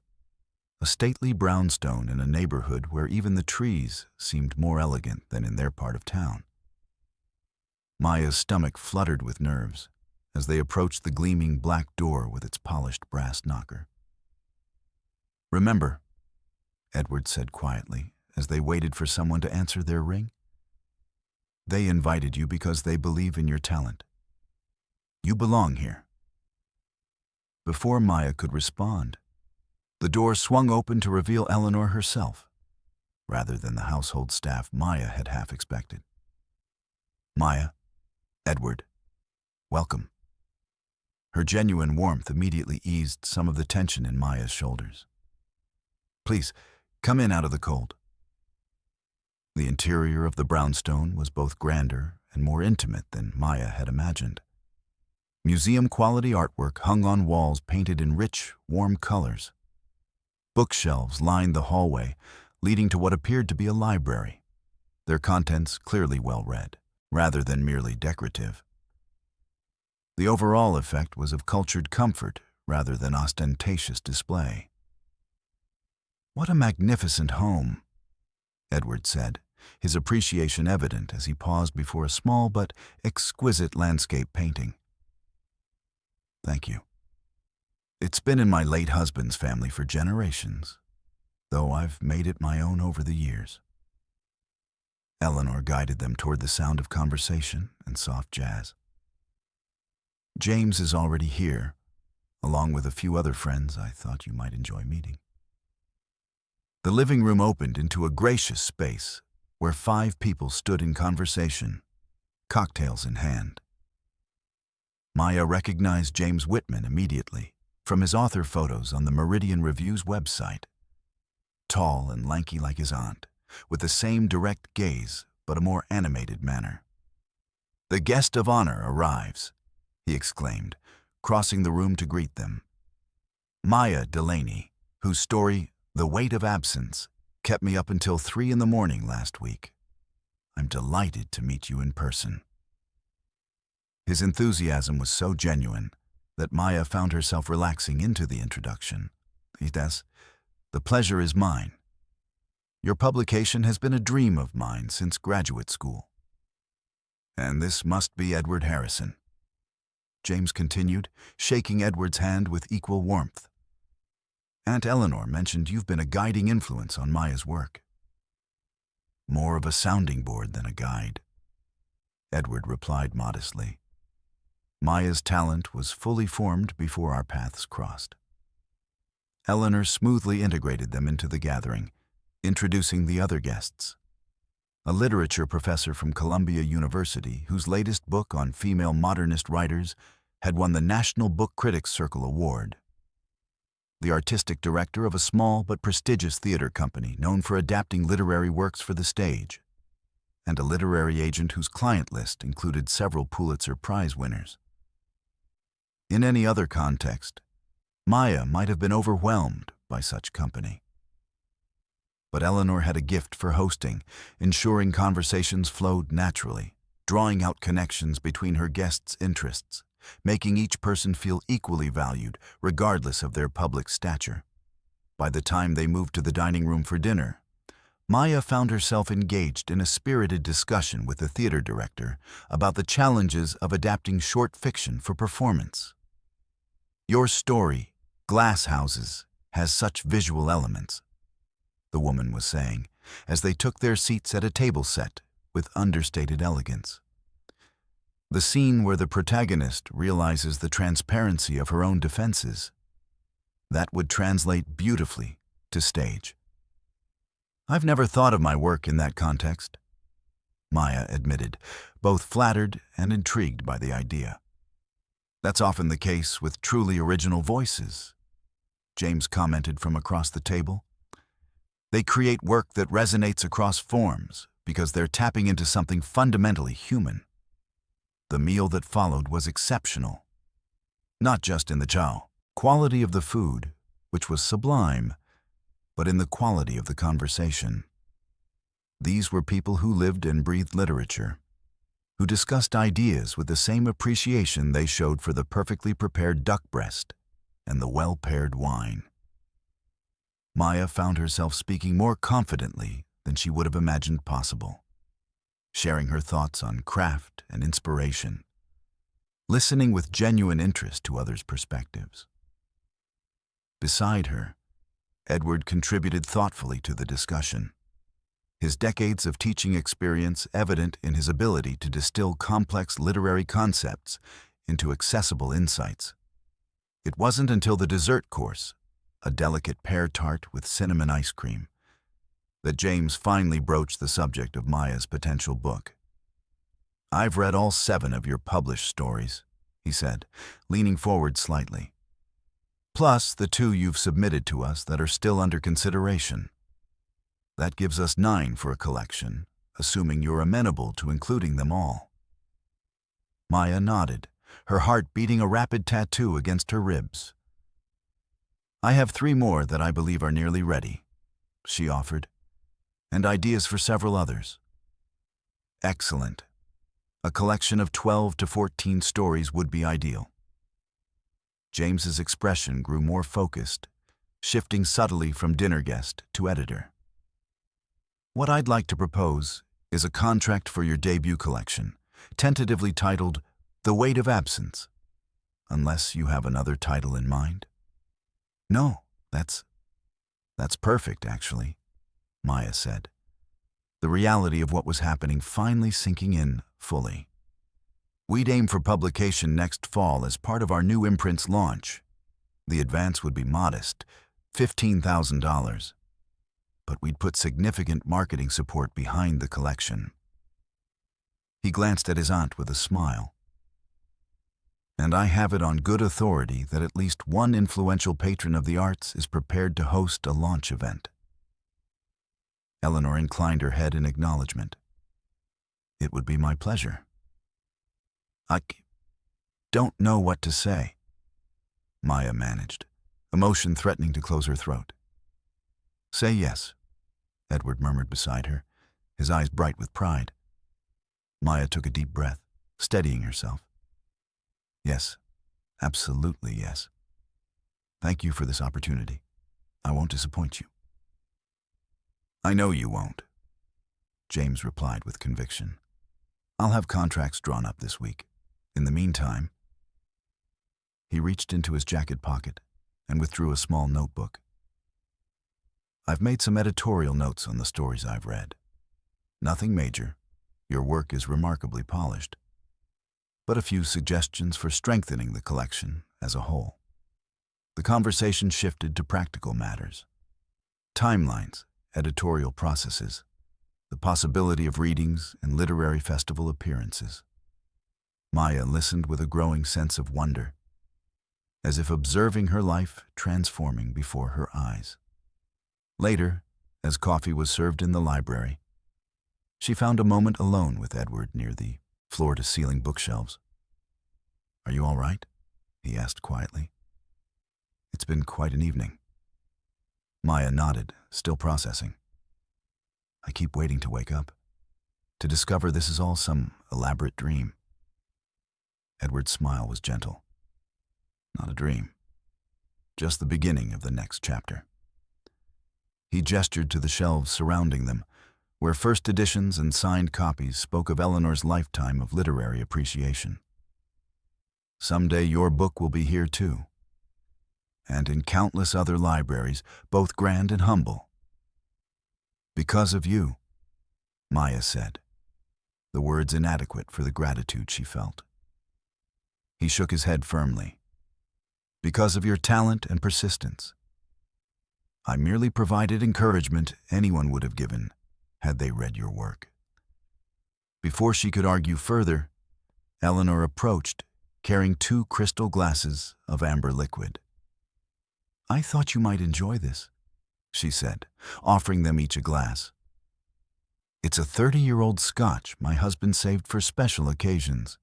a stately brownstone in a neighborhood where even the trees seemed more elegant than in their part of town. Maya's stomach fluttered with nerves as they approached the gleaming black door with its polished brass knocker. Remember, Edward said quietly as they waited for someone to answer their ring. They invited you because they believe in your talent. You belong here. Before Maya could respond, the door swung open to reveal Eleanor herself, rather than the household staff Maya had half expected. Maya, Edward, welcome. Her genuine warmth immediately eased some of the tension in Maya's shoulders. Please, come in out of the cold. The interior of the brownstone was both grander and more intimate than Maya had imagined. Museum-quality artwork hung on walls painted in rich, warm colors. Bookshelves lined the hallway, leading to what appeared to be a library, their contents clearly well-read, rather than merely decorative. The overall effect was of cultured comfort rather than ostentatious display. What a magnificent home, Edward said, his appreciation evident as he paused before a small but exquisite landscape painting. Thank you. It's been in my late husband's family for generations, though I've made it my own over the years. Eleanor guided them toward the sound of conversation and soft jazz. James is already here, along with a few other friends I thought you might enjoy meeting. The living room opened into a gracious space where 5 people stood in conversation, cocktails in hand. Maya recognized James Whitman immediately from his author photos on the Meridian Review's website. Tall and lanky like his aunt, with the same direct gaze but a more animated manner. "The guest of honor arrives," he exclaimed, crossing the room to greet them. Maya Delaney, whose story, The Weight of Absence, kept me up until 3 in the morning last week. I'm delighted to meet you in person. His enthusiasm was so genuine that Maya found herself relaxing into the introduction. "Yes, the pleasure is mine. Your publication has been a dream of mine since graduate school. And this must be Edward Harrison," James continued, shaking Edward's hand with equal warmth. "Aunt Eleanor mentioned you've been a guiding influence on Maya's work." "More of a sounding board than a guide," Edward replied modestly. "Maya's talent was fully formed before our paths crossed." Eleanor smoothly integrated them into the gathering, introducing the other guests. A literature professor from Columbia University, whose latest book on female modernist writers had won the National Book Critics Circle Award. The artistic director of a small but prestigious theater company known for adapting literary works for the stage, and a literary agent whose client list included several Pulitzer Prize winners. In any other context, Maya might have been overwhelmed by such company. But Eleanor had a gift for hosting, ensuring conversations flowed naturally, drawing out connections between her guests' interests, making each person feel equally valued, regardless of their public stature. By the time they moved to the dining room for dinner, Maya found herself engaged in a spirited discussion with the theater director about the challenges of adapting short fiction for performance. "Your story, Glass Houses, has such visual elements," the woman was saying, as they took their seats at a table set with understated elegance. The scene where the protagonist realizes the transparency of her own defenses, that would translate beautifully to stage. "I've never thought of my work in that context," Maya admitted, both flattered and intrigued by the idea. "That's often the case with truly original voices," James commented from across the table. "They create work that resonates across forms because they're tapping into something fundamentally human." The meal that followed was exceptional. Not just in the chow, quality of the food, which was sublime, but in the quality of the conversation. These were people who lived and breathed literature, who discussed ideas with the same appreciation they showed for the perfectly prepared duck breast and the well-paired wine. Maya found herself speaking more confidently than she would have imagined possible, sharing her thoughts on craft and inspiration, listening with genuine interest to others' perspectives. Beside her, Edward contributed thoughtfully to the discussion, his decades of teaching experience evident in his ability to distill complex literary concepts into accessible insights. It wasn't until the dessert course, a delicate pear tart with cinnamon ice cream, that James finally broached the subject of Maya's potential book. "I've read all 7 of your published stories," he said, leaning forward slightly. "Plus the 2 you've submitted to us that are still under consideration. That gives us 9 for a collection, assuming you're amenable to including them all." Maya nodded, her heart beating a rapid tattoo against her ribs. "I have 3 more that I believe are nearly ready," she offered, "and ideas for several others." "Excellent. A collection of 12 to 14 stories would be ideal." James's expression grew more focused, shifting subtly from dinner guest to editor. "What I'd like to propose is a contract for your debut collection, tentatively titled The Weight of Absence, unless you have another title in mind." "No, that's perfect, actually," Maya said. the reality of what was happening finally sinking in fully. We'd aim for publication next fall as part of our new imprint's launch. The advance would be modest, $15,000. But we'd put significant marketing support behind the collection. He glanced at his aunt with a smile. And I have it on good authority that at least one influential patron of the arts is prepared to host a launch event. Eleanor inclined her head in acknowledgement. It would be my pleasure. I don't know what to say, Maya managed, emotion threatening to close her throat. Say yes, Edward murmured beside her, his eyes bright with pride. Maya took a deep breath, steadying herself. Yes, absolutely yes. Thank you for this opportunity. I won't disappoint you. I know you won't, James replied with conviction. I'll have contracts drawn up this week. In the meantime, he reached into his jacket pocket and withdrew a small notebook. I've made some editorial notes on the stories I've read. Nothing major. Your work is remarkably polished. But a few suggestions for strengthening the collection as a whole. The conversation shifted to practical matters. Timelines, editorial processes, the possibility of readings and literary festival appearances. Maya listened with a growing sense of wonder, as if observing her life transforming before her eyes. Later, as coffee was served in the library, she found a moment alone with Edward near the floor-to-ceiling bookshelves. Are you all right? He asked quietly. It's been quite an evening. Maya nodded, still processing. I keep waiting to wake up, to discover this is all some elaborate dream. Edward's smile was gentle. Not a dream, just the beginning of the next chapter. He gestured to the shelves surrounding them, where first editions and signed copies spoke of Eleanor's lifetime of literary appreciation. Someday your book will be here too, and in countless other libraries, both grand and humble. Because of you, Maya said, the words inadequate for the gratitude she felt. He shook his head firmly. Because of your talent and persistence. I merely provided encouragement anyone would have given had they read your work. Before she could argue further, Eleanor approached, carrying 2 crystal glasses of amber liquid. I thought you might enjoy this, she said, offering them each a glass. It's a 30-year-old Scotch my husband saved for special occasions.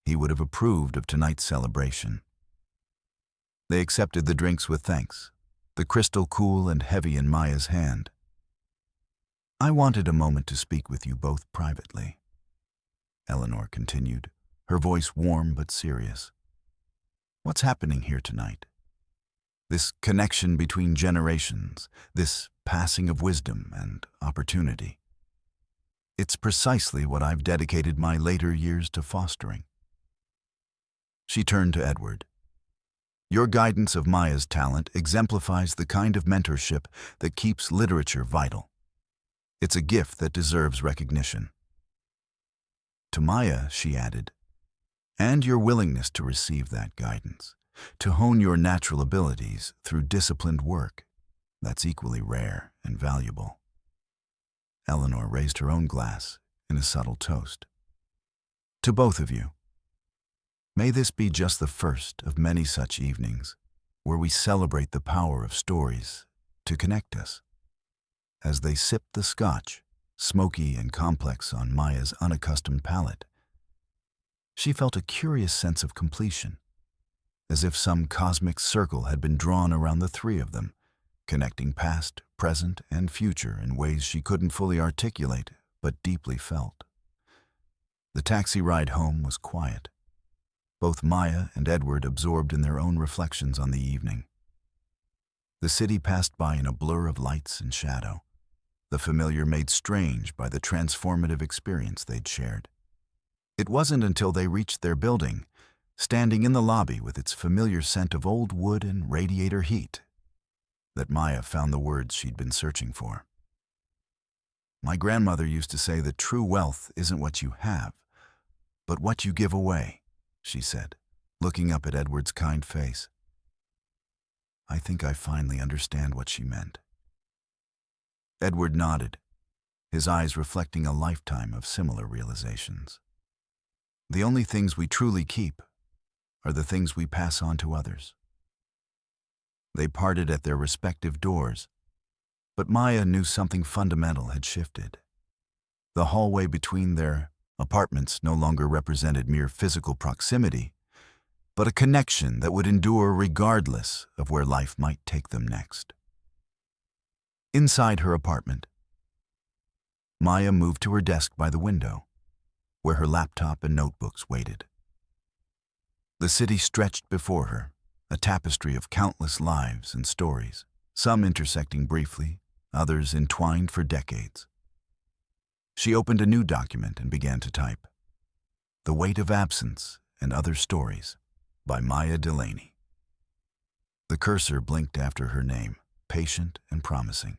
He would have approved of tonight's celebration. They accepted the drinks with thanks, the crystal cool and heavy in Maya's hand. I wanted a moment to speak with you both privately, Eleanor continued, her voice warm but serious. What's happening here tonight? This connection between generations, this passing of wisdom and opportunity. It's precisely what I've dedicated my later years to fostering. She turned to Edward. Your guidance of Maya's talent exemplifies the kind of mentorship that keeps literature vital. It's a gift that deserves recognition. To Maya, she added, and your willingness to receive that guidance, to hone your natural abilities through disciplined work, that's equally rare and valuable. Eleanor raised her own glass in a subtle toast. To both of you. May this be just the first of many such evenings where we celebrate the power of stories to connect us. As they sipped the scotch, smoky and complex on Maya's unaccustomed palate, she felt a curious sense of completion, as if some cosmic circle had been drawn around the 3 of them, connecting past, present, and future in ways she couldn't fully articulate but deeply felt. The taxi ride home was quiet, both Maya and Edward absorbed in their own reflections on the evening. The city passed by in a blur of lights and shadow, the familiar made strange by the transformative experience they'd shared. It wasn't until they reached their building, standing in the lobby with its familiar scent of old wood and radiator heat, that Maya found the words she'd been searching for. My grandmother used to say that true wealth isn't what you have, but what you give away, she said, looking up at Edward's kind face. I think I finally understand what she meant. Edward nodded, his eyes reflecting a lifetime of similar realizations. The only things we truly keep are the things we pass on to others. They parted at their respective doors, but Maya knew something fundamental had shifted. The hallway between their apartments no longer represented mere physical proximity, but a connection that would endure regardless of where life might take them next. Inside her apartment, Maya moved to her desk by the window, where her laptop and notebooks waited. The city stretched before her, a tapestry of countless lives and stories, some intersecting briefly, others entwined for decades. She opened a new document and began to type, "The Weight of Absence and Other Stories" by Maya Delaney. The cursor blinked after her name, patient and promising,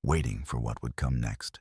waiting for what would come next.